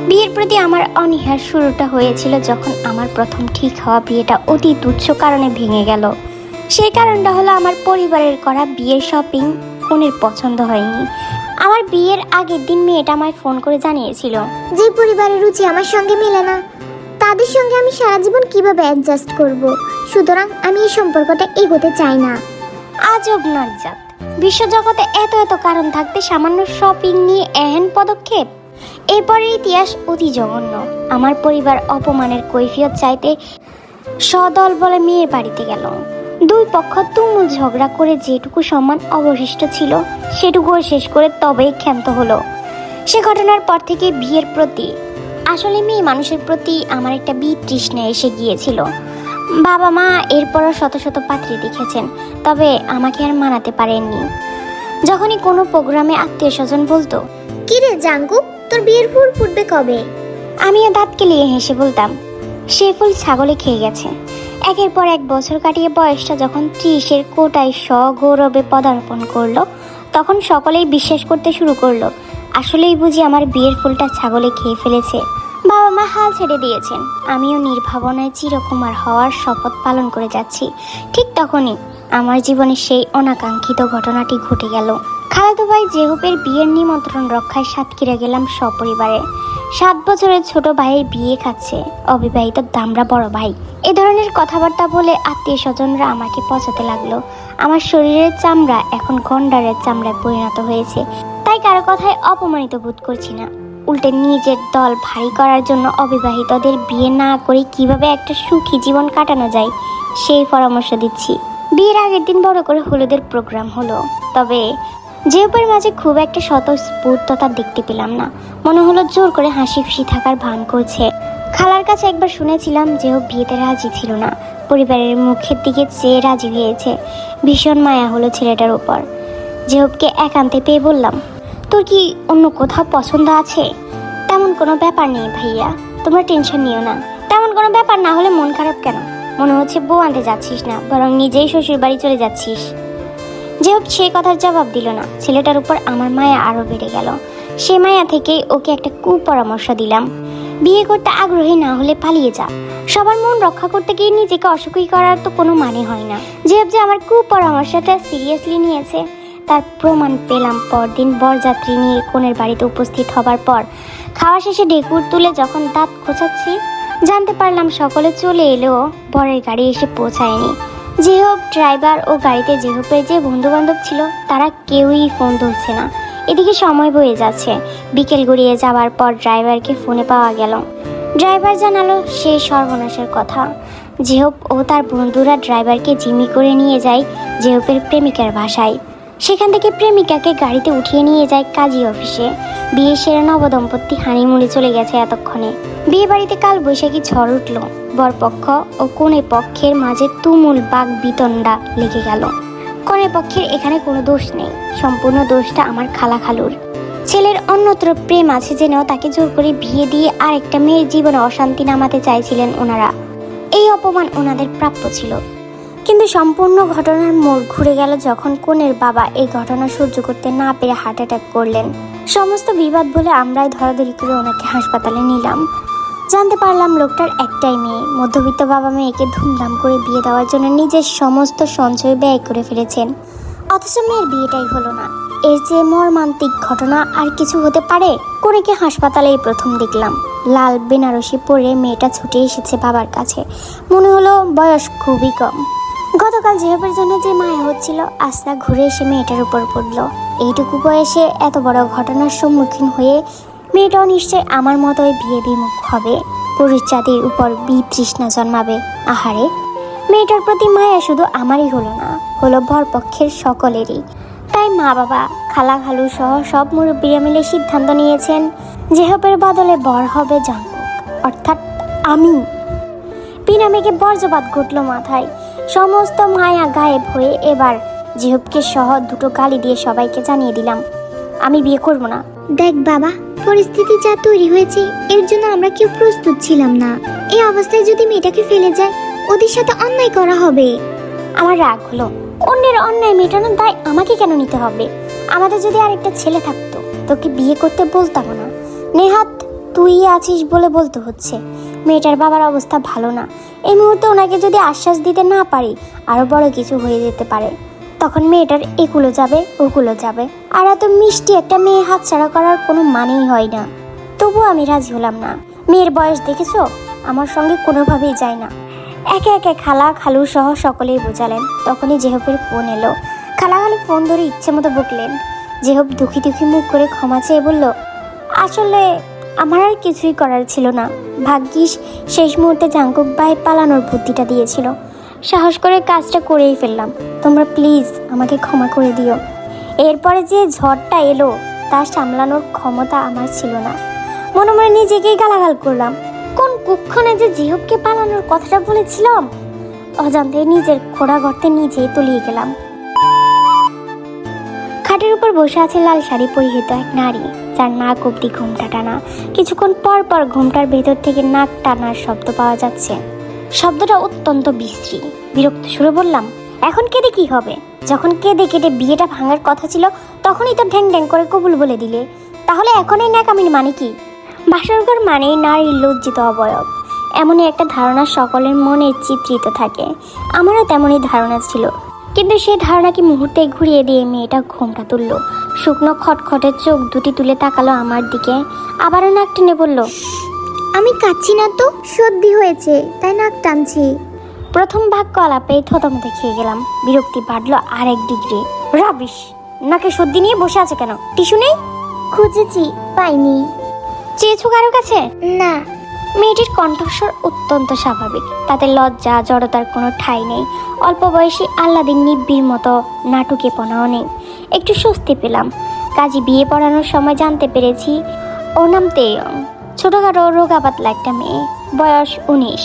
বিয়ের প্রতি আমার অনীহার শুরুটা হয়েছিল যখন আমার প্রথম ঠিক হওয়া বিয়েটা অতি তুচ্ছ কারণে ভেঙে গেল। সেই কারণটা হলো আমার পরিবারের করা বিয়ের শপিং ফোনের পছন্দ হয়নি। আমার বিয়ের আগের দিন মেয়েটা আমায় ফোন করে জানিয়েছিল, যে পরিবারের রুচি আমার সঙ্গে মেলে না, তাদের সঙ্গে আমি সারা জীবন কিভাবে অ্যাডজাস্ট করব। সুতরাং আমি এই সম্পর্কটা এগোতে চাই না। আজব নজ্জাত, বিশ্বজগতে এত এত কারণ থাকতে সামান্য শপিং নিয়ে এহেন পদক্ষেপ। এরপরের ইতিহাস অতি জঘন্য। আমার পরিবার অপমানের কৈফিয়ত চাইতে সদল বলে মেয়ের বাড়িতে গেল। দুই পক্ষ তুমুল ঝগড়া করে যেটুকু সম্মান অবশিষ্ট ছিল সেটুকুও শেষ করে তবেই ক্ষান্ত হলো। সে ঘটনার পর থেকে বিয়ের প্রতি, আসলে মেয়ে মানুষের প্রতি আমার একটা বিতৃষ্ণা এসে গিয়েছিল। বাবা মা এরপরও শত শত পাত্রী দেখেছেন, তবে আমাকে আর মানাতে পারেননি। যখনই কোনো প্রোগ্রামে আত্মীয় স্বজন বলতো, কিরে জাঙ্কু, তোর বিয়ের ফুল ফুটবে কবে? আমিও দাঁত কেলিয়ে হেসে বলতাম, সে ফুল ছাগলে খেয়ে গেছে। একের পর এক বছর কাটিয়ে বয়সটা যখন 30-এর কোটায় সগৌরবে পদার্পণ করলো, তখন সকলেই বিশ্বাস করতে শুরু করলো আসলেই বুঝি আমার বিয়ের ফুলটা ছাগলে খেয়ে ফেলেছে। বাবা মা হাল ছেড়ে দিয়েছেন, আমিও নির্ভাবনায় চিরকুমার হওয়ার শপথ পালন করে যাচ্ছি। ঠিক তখনই আমার জীবনে সেই অনাকাঙ্ক্ষিত ঘটনাটি ঘটে গেল। খালাতো ভাই জেহুপের বিয়ের নিমন্ত্রণ রক্ষায় সাতক্ষীরা গেলাম সপরিবারে। 7 বছরের ছোট ভাইয়ের বিয়ে খাচ্ছে অবিবাহিত দামড়া বড় ভাই। এ ধরনের কথাবার্তা বলে আত্মীয় স্বজনরা আমাকে পচাতে লাগলো। আমার শরীরের চামড়া এখন গন্ডারের চামড়ায় পরিণত হয়েছে, তাই কারো কথায় অপমানিত বোধ করছি না। উল্টে নিজের দল ভারী করার জন্য অবিবাহিতদের বিয়ে না করে কিভাবে একটা সুখী জীবন কাটানো যায় সেই পরামর্শ দিচ্ছি। বিয়ের আগের দিন বড় করে হলুদের প্রোগ্রাম হলো, তবে জেহুপের মাঝে খুব একটা স্বতঃস্ফূর্ততা দেখতে পেলাম না। মনে হলো জোর করে হাসি খুশি থাকার ভান করছে। খালার কাছে একবার শুনেছিলাম জেহুপ বিয়েতে রাজি ছিল না, পরিবারের মুখের দিকে চেয়ে রাজি হয়েছে। ভীষণ মায়া হলো ছেলেটার উপর। জেহুপকে একান্তে পেয়ে বললাম, তোর কি অন্য কোথাও পছন্দ আছে? তেমন কোনো ব্যাপার নেই ভাইয়া, তোমরা টেনশন নিও না। তেমন কোনো ব্যাপার না হলে মন খারাপ কেন? মনে হচ্ছে বউ আনতে যাচ্ছিস না, বরং নিজেই শ্বশুর বাড়ি চলে যাচ্ছিস। জেহুপ সেই কথার জবাব দিল না। ছেলেটার উপর আমার মায়া আরো বেড়ে গেল। সে মায়া থেকেই ওকে একটা কুপরামর্শ দিলাম, বিয়ে করতে আগ্রহী না হলে পালিয়ে যা। সবার মন রক্ষা করতে গিয়ে নিজেকে অসুখী করার তো কোনো মানে হয় না। জেহুপ যে আমার কুপরামর্শটা সিরিয়াসলি নিয়েছে তার প্রমাণ পেলাম পরদিন বরযাত্রী নিয়ে কনের বাড়িতে উপস্থিত হবার পর। খাওয়া শেষে ঢেকুর তুলে যখন দাঁত খোঁচাচ্ছি, জানতে পারলাম সকলে চলে এলেও বরের গাড়ি এসে পৌঁছায়নি। জেহুপ, ড্রাইভার ও গাড়িতে জেহুপের যে বন্ধু বান্ধব ছিল তারা কেউই ফোন ধরছে না। এদিকে সময় বয়ে যাচ্ছে। বিকেল গড়িয়ে যাওয়ার পর ড্রাইভারকে ফোনে পাওয়া গেল। ড্রাইভার জানালো সেই সর্বনাশের কথা। জেহুপ ও তার বন্ধুরা ড্রাইভারকে জিম্মি করে নিয়ে যায় জেহুপের প্রেমিকার বাসায়। সেখান থেকে প্রেমিকাকে গাড়িতে উঠিয়ে নিয়ে যায় কাজী অফিসে। বিয়ে সেরে নবদম্পতি হানিমুনে চলে গেছে এতক্ষণে। বিয়ে বাড়িতে কাল বৈশাখী ঝড় উঠল। বরপক্ষ ও কনে পক্ষের মাঝে তুমুল বাক বিতণ্ডা লেগে গেল। কনে পক্ষের এখানে কোনো দোষ নেই, সম্পূর্ণ দোষটা আমার খালা খালুর। ছেলের অন্যত্র প্রেম আছে জেনেও তাকে জোর করে বিয়ে দিয়ে আরেকটা মেয়ের জীবনে অশান্তি নামাতে চাইছিলেন ওনারা। এই অপমান ওনাদের প্রাপ্য ছিল। কিন্তু সম্পূর্ণ ঘটনার মোড় ঘুরে গেল যখন কনের বাবা এই ঘটনা সহ্য করতে না পেরে হার্ট অ্যাটাক করলেন। সমস্ত বিবাদ বলে আমরাই ধরাধরি করে ওনাকে হাসপাতালে নিলাম। জানতে পারলাম লোকটার একটাই মেয়ে। মধ্যবিত্ত বাবা মেয়েকে ধুমধাম করে বিয়ে দেওয়ার জন্য নিজের সমস্ত সঞ্চয় ব্যয় করে ফেলেছেন, অথচ মেয়ের বিয়েটাই হলো না। এর চেয়ে মর্মান্তিক ঘটনা আর কিছু হতে পারে? কনেকে হাসপাতালেই প্রথম দেখলাম। লাল বেনারসি পরে মেয়েটা ছুটে এসেছে বাবার কাছে। মনে হলো বয়স খুবই কম। গতকাল জেহুপের জন্য যে মায়া হচ্ছিল আজ তা ঘুরে এসে মেয়েটার উপর পড়ল। এইটুকু বয়সে এত বড় ঘটনার সম্মুখীন হয়ে মেয়েটাও নিশ্চয় আমার মতোই বিয়ে বিমুখ হবে, পুরুষ জাতির উপর বিতৃষ্ণা জন্মাবে। আহারে, মেয়েটার প্রতি মায়া শুধু আমারই হলো না, হলো বরপক্ষের সকলেরই। তাই মা বাবা, খালা খালু সহ সব মুরব্বীরা মিলে সিদ্ধান্ত নিয়েছেন জেহুপের বদলে বর হবে জাঙ্কুক, অর্থাৎ আমি। বিনা মেঘে বর্জপাত ঘটল মাথায়। সমস্ত মায়া গায়েব হয়ে এবার জেহুপকে সহ দুটো গালি দিয়ে সবাইকে জানিয়ে দিলাম, আমি বিয়ে করব না। দেখ বাবা, পরিস্থিতি যা তৈরি হয়েছে এর জন্য আমরা কেউ প্রস্তুত ছিলাম না। এই অবস্থায় যদি মেয়েটাকে ফেলে যায়, ওদের সাথে অন্যায় করা হবে। আমার রাগ হলো। অন্যের অন্যায় মেটানোর দায় আমাকে কেন নিতে হবে? আমাদের যদি আরেকটা ছেলে থাকতো তোকে বিয়ে করতে বলতাম না। নেহাত তুই আছিস বলে বলতে হচ্ছে। মেয়েটার বাবার অবস্থা ভালো না। এই মুহূর্তে ওনাকে যদি আশ্বাস দিতে না পারি, আরও বড় কিছু হয়ে যেতে পারে। তখন মেয়েটার এগুলো যাবে ওগুলো যাবে। আর এত মিষ্টি একটা মেয়ে হাতছাড়া করার কোনো মানেই হয় না। তবুও আমি রাজি হলাম না। মেয়ের বয়স দেখেছো, আমার সঙ্গে কোনোভাবেই যায় না। একে একে খালা খালু সহ সকলেই বোঝালেন। তখনই জেহবের ফোন এলো। খালা খালু ফোন ধরে ইচ্ছে মতো বকলেন। জেহব দুঃখী দুঃখী মুখ করে ক্ষমা চেয়ে বলল, আসলে আমার আর কিছুই করার ছিল না। ভাগ্যিস শেষ মুহূর্তে জাঙ্কুক ভাই পালানোর বুদ্ধিটা দিয়েছিল। সাহস করে কাজটা করেই ফেললাম। তোমরা প্লিজ আমাকে ক্ষমা করে দিও। এরপরে যে ঝড়টা এলো তা সামলানোর ক্ষমতা আমার ছিল না। মনে মনে নিজেকেই গালাগাল করলাম। কোন কুক্ষণে যে জিহবকে পালানোর কথাটা বলেছিলাম, অজান্তে নিজের খোঁড়া গর্তে নিজেই তলিয়ে গেলাম। খাটের উপর বসে আছে লাল শাড়ি পরিহিত এক নারী, যার নাক অব্দি ঘুমটা টানা। কিছুক্ষণ পর পর ঘুমটার ভেতর থেকে নাক টানার শব্দ পাওয়া যাচ্ছে। শব্দটা অত্যন্ত বিশ্রী। বিরক্ত সুরে বললাম, এখন কেঁদে কি হবে? যখন কেঁদে কেটে বিয়েটা ভাঙার কথা ছিল তখনই তো ঢ্যাং ঢ্যাং করে কবুল বলে দিলে। তাহলে এখন এই ন্যাকামির মানে কি? বাসরঘর মানেই নারীর লজ্জিত অবয়ব, এমনই একটা ধারণা সকলের মনে চিত্রিত থাকে। আমারও তেমনই ধারণা ছিল, কিন্তু সেই ধারণাকে মুহূর্তে ঘুরিয়ে দিয়ে মেয়েটা ঘোমটা তুলল। শুকনো খটখটে চোখ দুটি তুলে তাকালো আমার দিকে, আবারও নাক টেনে বলল, আমি কাচ্ছি না তো, সর্দি হয়েছে তাই নাক টানছি। প্রথম বাক্য আলাপেই থতমতে খেয়ে গেলাম। বিরক্তি বাড়লো আরেক ডিগ্রি। রাবিশ! নাকে সর্দি নিয়ে বসে আছে কেন? টিস্যু নেই? খুঁজেছি, পাইনি। চেয়েছো কারো কাছে? না। মেয়েটির কণ্ঠস্বর অত্যন্ত স্বাভাবিক, তাতে লজ্জা জড়তার কোনো ঠাঁই নেই। অল্প বয়সী আহ্লাদিন নিব্বির মতো নাটুকেপনাও নেই। একটু স্বস্তি পেলাম। কাজী বিয়ে পড়ানোর সময় জানতে পেরেছি ওর নাম তেয়ং। ছোটোখাটো রোগা পাতলা একটা মেয়ে, বয়স 19,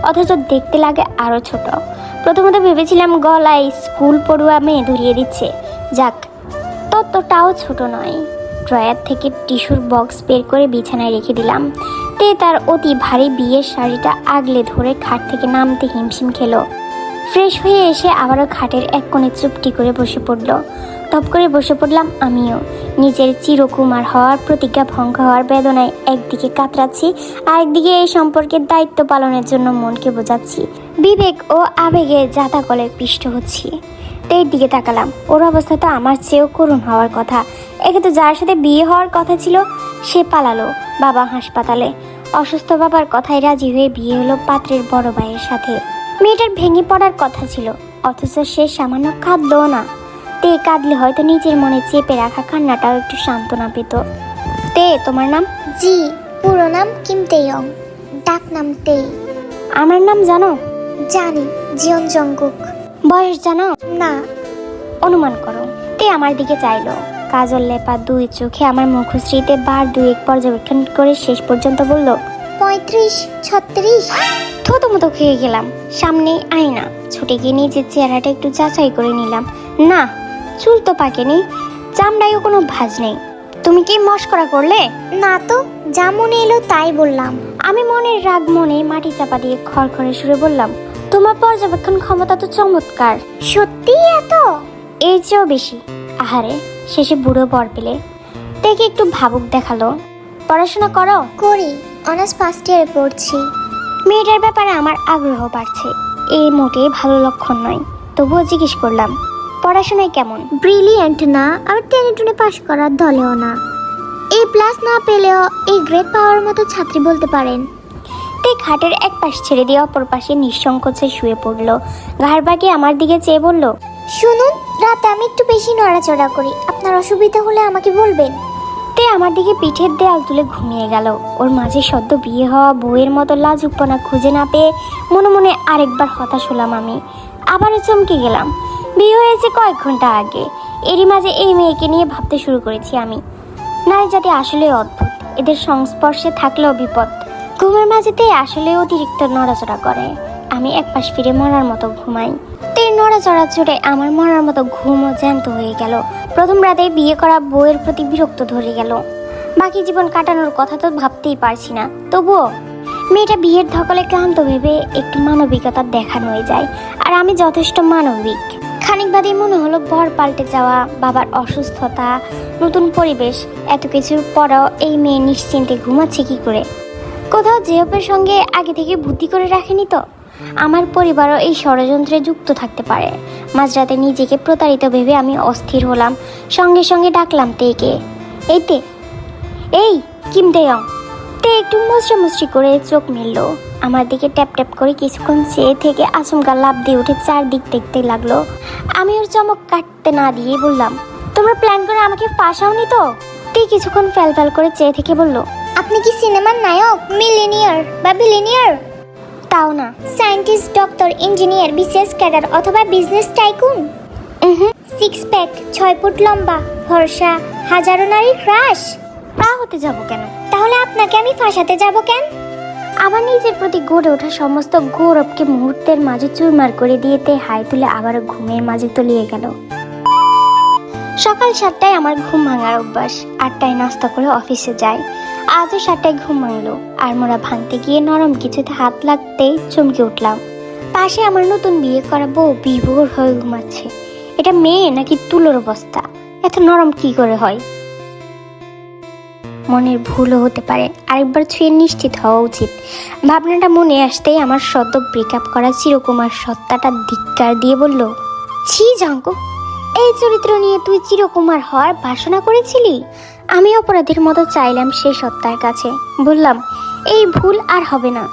অথচ দেখতে লাগে আরও ছোট। প্রথমত ভেবেছিলাম গলায় স্কুল পড়ুয়া মেয়ে ধরিয়ে দিচ্ছে। যাক, ততটাও ছোট নয়। ড্রয়ার থেকে টিস্যুর বক্স বের করে বিছানায় রেখে দিলাম। তে তার অতি ভারী বিয়ের শাড়িটা আগলে ধরে খাট থেকে নামতে হিমশিম খেলো। ফ্রেশ হয়ে এসে আবারও খাটের এক কোণে চুপটি করে বসে পড়ল। টপ করে বসে পড়লাম আমিও। নিজের চিরকুমার হওয়ার প্রতিজ্ঞা ভঙ্গ হওয়ার বেদনায় একদিকে কাতরাচ্ছি, আরেকদিকে এই সম্পর্কের দায়িত্ব পালনের জন্য মনকে বোঝাচ্ছি। বিবেক ও আবেগে জাতাকলে পিষ্ট হচ্ছি। তের দিকে তাকালাম। ওর অবস্থা তো আমার চেয়েও করুণ হওয়ার কথা। একে তো যার সাথে বিয়ে হওয়ার কথা ছিল সে পালালো, বাবা হাসপাতালে। অসুস্থ বাবার কথায় রাজি হয়ে বিয়ে হলো পাত্রের বড় ভাইয়ের সাথে। মেয়েটার ভেঙে পড়ার কথা ছিল, অথচ সে সামান্য কাঁদলও না। তে কাঁদলে হয়তো নিজের মনে চেপে রাখা কান্নাটাও একটু সান্ত্বনা পেত। তে, তোমার নাম? জি, পুরো নাম কিম তেয়ং, ডাক নাম তে। আমার নাম জানো? জানি, জিয়ন জঙ্কুক। বয়স জানো? না। অনুমান করো। তে আমার দিকে চাইলো। কাজল লেপা দুই চোখে আমার মুখশ্রীতে বার দুয়েক পর্যবেক্ষণ করে শেষ পর্যন্ত বলল, 35, 36। থতমত খেয়ে গেলাম। সামনেই আয়না, ছুটে গিয়ে নিজের চেহারাটা একটু যাচাই করে নিলাম। না, চুল তো পাকেনি, চামড়ায়ও কোনো ভাঁজ নেই। তুমি কি মস্করা করলে? না তো, যা মনে এলো তাই বললাম। আমি মনের রাগ মনে মাটি চাপা দিয়ে খড়খড়ে সুরে বললাম, তোমার পর্যবেক্ষণ ক্ষমতা তো চমৎকার। সত্যি এত? এর চেয়েও বেশি। আহারে, শেষে বুড়ো বর পেলে। দেখে একটু ভাবুক দেখালো। পড়াশোনা করো? করি, অনার্স ফার্স্ট ইয়ারে পড়ছি। মেয়েটার ব্যাপারে আমার আগ্রহ বাড়ছে। এই মোটেই ভালো লক্ষণ নয়। তবুও জিজ্ঞেস করলাম, পড়াশোনায় কেমন? ব্রিলিয়েন্ট না, আর টেনে টুনে পাশ করার দলেও না। A+ না পেলেও এই গ্রেড পাওয়ার মতো ছাত্রী বলতে পারেন। তে খাটের এক পাশ ছেড়ে দিয়ে অপর পাশে নিঃসংকোচে শুয়ে পড়লো। ঘাড় বাঁকিয়ে আমার দিকে চেয়ে বলল, শুনুন, রাতে আমি একটু বেশি নড়াচড়া করি, আপনার অসুবিধা হলে আমাকে বলবেন। তে আমার দিকে পিঠের দেয়াল তুলে ঘুমিয়ে গেল। ওর মাঝে সদ্য বিয়ে হওয়া বউয়ের মতো লাজুকপনা খুঁজে না পেয়ে মনে মনে আরেকবার হতাশ হলাম আমি। আবারও চমকে গেলাম। বিয়ে হয়েছে কয়েক ঘন্টা আগে, এরই মাঝে এই মেয়েকে নিয়ে ভাবতে শুরু করেছি আমি। নারী জাতি আসলে অদ্ভুত, এদের সংস্পর্শে থাকলেও বিপদ। ঘুমের মাঝেতে আসলে অতিরিক্ত নড়াচড়া করে। আমি এক পাশ ফিরে মরার মতো ঘুমাই। তের নড়াচড়া চড়ে আমার মরার মতো ঘুমও জ্যান্ত হয়ে গেল। প্রথম রাতে বিয়ে করা বউয়ের প্রতি বিরক্ত ধরে গেল। বাকি জীবন কাটানোর কথা তো ভাবতেই পারছি না। তবুও মেয়েটা বিয়ের ধকলে ক্লান্ত ভেবে একটু মানবিকতা দেখানোই যায়, আর আমি যথেষ্ট মানবিক। খানিক বাদেই মনে হলো বর পাল্টে যাওয়া, বাবার অসুস্থতা, নতুন পরিবেশ, এত কিছুর পরেও এই মেয়ে নিশ্চিন্তে ঘুমাচ্ছে কি করে? কোথাও জেহপের সঙ্গে আগে থেকে বুদ্ধি করে রাখেনি তো? আমার পরিবারও এই ষড়যন্ত্রে যুক্ত থাকতে পারে। মাঝরাতে নিজেকে প্রতারিত ভেবে আমি অস্থির হলাম। সঙ্গে সঙ্গে ডাকলাম তেকে। এই কিম দেয়ং। তে একটু মুচড়ি করে চোখ মেলল, আমার দিকে ট্যাপ ট্যাপ করে কিছুক্ষণ চেয়ে থেকে আচমকা লাফ দিয়ে উঠে চারদিক দেখতে লাগলো। আমি ওর চমক কাটতে না দিয়ে বললাম, তোমরা প্ল্যান করে আমাকে ফাঁসাওনি তো? তে কিছুক্ষণ ফ্যাল করে চেয়ে থেকে বলল, আপনি কি সিনেমার নায়ক, মিলেনিয়ার বা বিলেনিয়ার? তাও না। Scientist, doctor, engineer, BCS cadre অথবা business tycoon? Six pack, 6 foot লম্বা, ভরসা, হাজারো নারীর ক্রাশ? তা হতে যাব কেন? তাহলে আপনাকে আমি ফাঁসাতে যাব কেন? আমার নিজের প্রতি গড়ে ওঠা সমস্ত গৌরবকে মুহূর্তের মাঝে চুরমার করে দিয়ে তে হাই তুলে আবারও ঘুমের মাঝে তলিয়ে গেল। সকাল 7টায় আমার ঘুম ভাঙার অভ্যাস। 8টায় নাস্তা করে অফিসে যাই। আজও 7টায় ঘুম ভাঙলো। আর মোরা ভাঙতে গিয়ে নরম কিছুতে হাত লাগতেই চমকে উঠলাম। পাশে আমার নতুন বিয়ে করা বউ বিভোর হয়ে ঘুমাচ্ছে। এটা মেয়ে নাকি তুলোর বস্তা? এত নরম কি করে হয়? মনের ভুলও হতে পারে, আরেকবার ছুঁয়ে নিশ্চিত হওয়া উচিত। ভাবনাটা মনে আসতেই আমার সদ্য ব্রেকআপ করা চিরকুমার সত্তাটা ধিক্কার দিয়ে বলল, ছি জাঙ্কু, এই চরিত্র নিয়ে তুই চিরকুমার হওয়ার বাসনা করেছিলি? আমি অপরাধীর মতো চাইলাম সে সত্তার কাছে। বললাম, এই ভুল আর হবে না।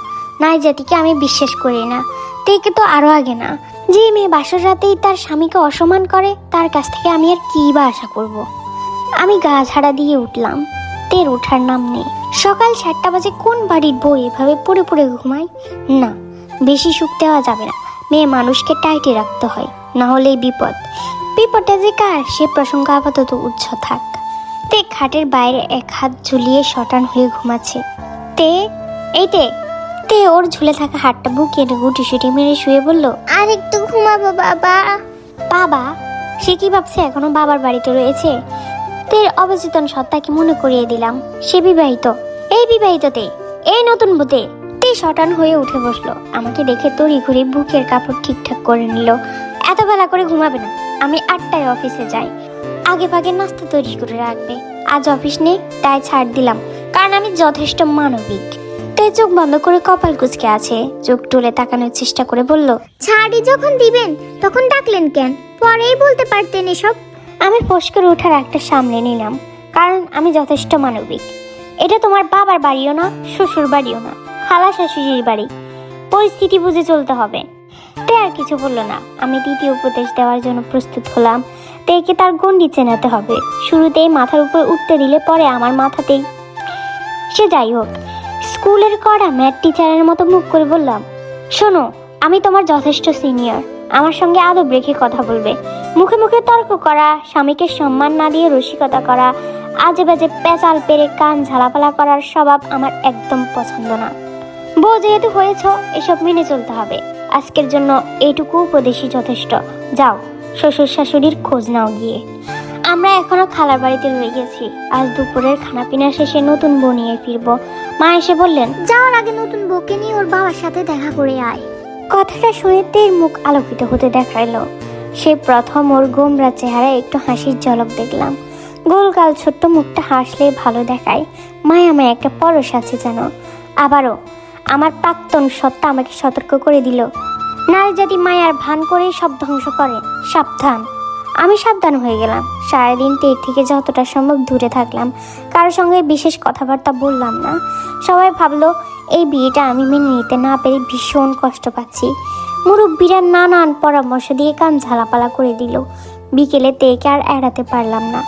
নারী জাতিকে আমি বিশ্বাস করি না, তেকে তো আরো আগে না। যে মেয়ে বাসর রাতেই তার স্বামীকে অসম্মান করে, তার কাছ থেকে আমি আর কি বা আশা করব? আমি গা ঝাড়া দিয়ে উঠলাম। তের ওঠার নাম নেই। সকাল 7টা বাজে কোন বাড়ির বউ এভাবে পড়ে পড়ে ঘুমায়? না, বেশি সুখ দেওয়া যাবে না। মেয়ে মানুষকে টাইটে রাখতে হয়, না হলেই বিপদ। বিপদটা যে কার সে প্রসঙ্গ আপাতত উচ্চ থাক। তে খাটের বাইরে এক হাত ঝুলিয়ে শটান হয়ে ঘুমাচ্ছে। তে তে ওর ঝুলে থাকা হাতটা বুকে গুটি সুটি মেরে শুয়ে বলল, আর একটু ঘুমাবো বাবা। বাবা? সে কি ভাবছে এখনো বাবার বাড়িতে রয়েছে? তের অবচেতন সত্তাকে মনে করিয়ে দিলাম সে বিবাহিত। এই বিবাহিততে, এই নতুন বউতে। তে শটান হয়ে উঠে বসলো। আমাকে দেখে তড়ি ঘড়ি বুকের কাপড় ঠিকঠাক করে নিল। এত বেলা করে ঘুমাবে না, আমি 8টায় অফিসে যাই। আগে ভাগে নাস্তা তৈরি করে রাখবে। আজ অফিস নেই, তাই ছাড় দিলাম, কারণ আমি যথেষ্ট মানবিক। তে চোখ বন্ধ করে কপাল কুঁচকে আছে, চোখ তুলে তাকানোর চেষ্টা করে বলল, ছাড়ি যখন দিবেন তখন ডাকলেন কেন? পরেই বলতে পারতেন এসব। আমি ফোঁস করে ওঠার একটা সামনে নিলাম, কারণ আমি যথেষ্ট মানবিক। এটা তোমার বাবার বাড়িও না, শ্বশুর বাড়িও না, খালা শাশুড়ির বাড়ি। পরিস্থিতি বুঝে চলতে হবে। তে আর কিছু বললো না। আমি দ্বিতীয় উপদেশ দেওয়ার জন্য প্রস্তুত হলাম। তেকে তার গণ্ডি চেনাতে হবে। শুরুতেই মাথার উপর উঠতে দিলে পরে আমার মাথাতেই। সে যাই হোক, স্কুলের কড়া ম্যাথ টিচারের মতো মুখ করে বললাম, শোনো, আমি তোমার যথেষ্ট সিনিয়র। আমার সঙ্গে আদব রেখে কথা বলবে। মুখে মুখে তর্ক করা, স্বামীকে সম্মান না দিয়ে রসিকতা করা, আজে বাজে পেঁচাল পেরে কান ঝালাপালা করার স্বভাব আমার একদম পছন্দ না। বউ যেহেতু হয়েছ, এসব মেনে চলতে হবে। আজকের জন্য এইটুকু উপদেশই যথেষ্ট। যাও, শ্বশুর শাশুড়ির খোঁজ নাও গিয়ে। আমরা এখনো খালার বাড়িতে রয়ে গেছি। আজ দুপুরের খানাপিনা শেষে নতুন বউ নিয়ে ফিরবো। মা এসে বললেন, যাওয়ার আগে নতুন বউকে নিয়ে ওর বাবার সাথে দেখা করে আয়। কথাটা শুনে তের মুখ আলোকিত হতে দেখাইলো। সে প্রথম ওর গোমরা চেহারায় একটু হাসির ঝলক দেখলাম। গোলগাল ছোট্ট মুখটা হাসলে ভালো দেখায়। মায়াময় একটা পরশ আছে যেন। আবারও আমার প্রাক্তন সত্তা আমাকে সতর্ক করে দিল, নারী জাতি মায়ার ভান করে সব ধ্বংস করে, সাবধান। আমি সাবধান হয়ে গেলাম। সারাদিন তের থেকে যতটা সম্ভব দূরে থাকলাম। কারোর সঙ্গে বিশেষ কথাবার্তা বললাম না। সবাই ভাবলো এই বিয়েটা আমি মেনে নিতে না পেরে ভীষণ কষ্ট পাচ্ছি। মুরব্বীরা নানান পরামর্শ দিয়ে কান ঝালাপালা করে দিল। বিকেলে তেকে আর এড়াতে পারলাম না।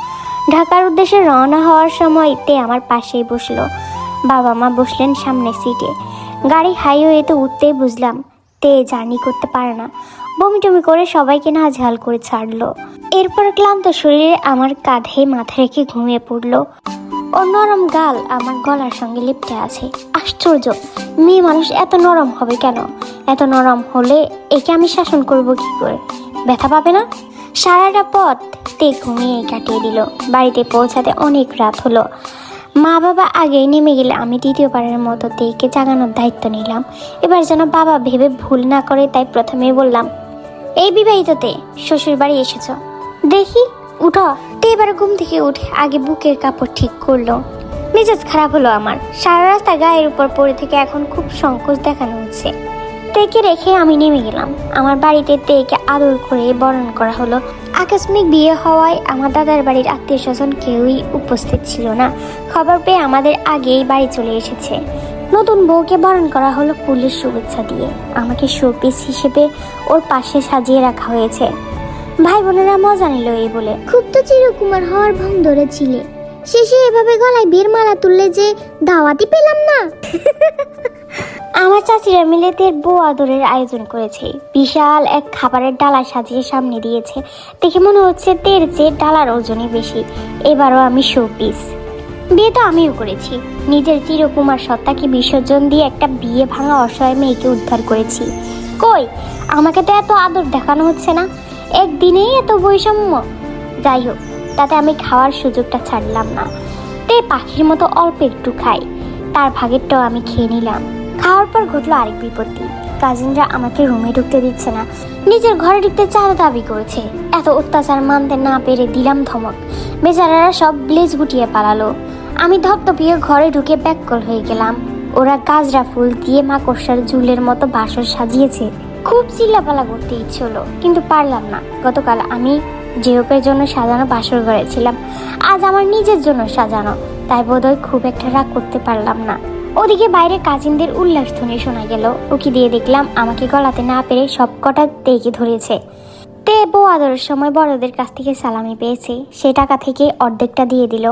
ঢাকার উদ্দেশ্যে রওনা হওয়ার সময় তে আমার পাশেই বসলো। বাবা মা বসলেন সামনের সিটে। গাড়ি হাইওয়েতে উঠতেই বুঝলাম তে জার্নি করতে পারে না। বমি টমি করে সবাইকে নাজেহাল করে ছাড়লো। এরপর ক্লান্ত শরীরে আমার কাঁধে মাথা রেখে ঘুমিয়ে পড়লো। ওর নরম গাল আমার গলার সঙ্গে লিপটে আছে। আশ্চর্য, মেয়ে মানুষ এত নরম হবে কেন? এত নরম হলে একে আমি শাসন করব কি করে? ব্যথা পাবে না? সারাটা পথ তে ঘুমিয়ে কাটিয়ে দিল। বাড়িতে পৌঁছাতে অনেক রাত হলো। মা বাবা আগেই নেমে গেলে আমি দ্বিতীয়বারের মতো তেকে জাগানোর দায়িত্ব নিলাম। এবার যেন বাবা ভেবে ভুল না করে, তাই প্রথমেই বললাম, এই বিবাহিততে শ্বশুর বাড়ি এসেছো, দেখি উঠো। তে এবার ঘুম থেকে উঠে আগে বুকের কাপড় ঠিক করলো। মেজাজ খারাপ হলো আমার। সারা রাস্তা গায়ের উপর পড়ে থেকে এখন খুব সংকোচ দেখানো হচ্ছে। তেকে রেখে আমি নেমে গেলাম। আমার বাড়িতে তেকে আদর করে বরণ করা হলো। আকস্মিক বিয়ে হওয়ায় আমার দাদার বাড়ির আত্মীয় স্বজন কেউই উপস্থিত ছিল না। খবর পেয়ে আমাদের আগেই বাড়ি চলে এসেছে। নতুন বউকে বরণ করা হলো ফুলের শুভেচ্ছা দিয়ে। আমাকে শোপিস হিসেবে ওর পাশে সাজিয়ে রাখা হয়েছে। ভাই বোনেরা মজা নিল এই বলে। খুব তো চিরকুমার হওয়ার ভং ধরেছিলে, শেষে এভাবে গলায় বিয়ের মালা তুললে যে দাওয়াতই পেলাম না। আমার চাচিরা মিলে তের বউ আদরের আয়োজন করেছে। বিশাল এক খাবারের ডালা সাজিয়ে সামনে দিয়েছে। দেখে মনে হচ্ছে তের চেয়ে ডালার ওজনই বেশি। এবারও আমি শোপিস। বিয়ে তো আমিও করেছি। নিজের চিরকুমার সত্তাকে বিসর্জন দিয়ে একটা বিয়ে ভাঙা অসহায় মেয়েকে উদ্ধার করেছি। কই, আমাকে তো এত আদর দেখানো হচ্ছে না। একদিনেই এত বৈষম্য। যাই হোক, তাতে আমি খাওয়ার সুযোগটা ছাড়লাম না। তে পাখির মতো অল্প একটু খাই, তার ভাগেরটাও আমি খেয়ে নিলাম। খাওয়ার পর ঘটলো আরেক বিপত্তি। কাজিনরা আমাকে রুমে ঢুকতে দিচ্ছে না, নিজের ঘরে ঢুকতে চাঁদা দাবি করেছে। এত অত্যাচার মানতে না পেরে দিলাম ধমক। বেচারারা সব ব্লেজ গুটিয়ে পালালো। আমি ধপধপিয়ে ঘরে ঢুকে ব্যাককল হয়ে গেলাম। ওরা গাজরা ফুল দিয়ে মাকড়সার ঝুলের মতো বাসর সাজিয়েছে। খুব চিল্লাপালা করতে ইচ্ছে হলো, কিন্তু পারলাম না। গতকাল আমি জেওপের জন্য সাজানো বাসর ঘরে ছিলাম, আজ আমার নিজের জন্য সাজানো, তাই বোধহয় খুব একটা রাগ করতে পারলাম না। ওদিকে বাইরে কাজিনদের উল্লাসধ্বনি শোনা গেল। উকি দিয়ে দেখলাম আমাকে গলাতে না পেরে সব কটা তেকে ধরেছে। তে বউ আদরের সময় বড়দের কাছ থেকে সালামি পেয়েছে, সে টাকা থেকে অর্ধেকটা দিয়ে দিল।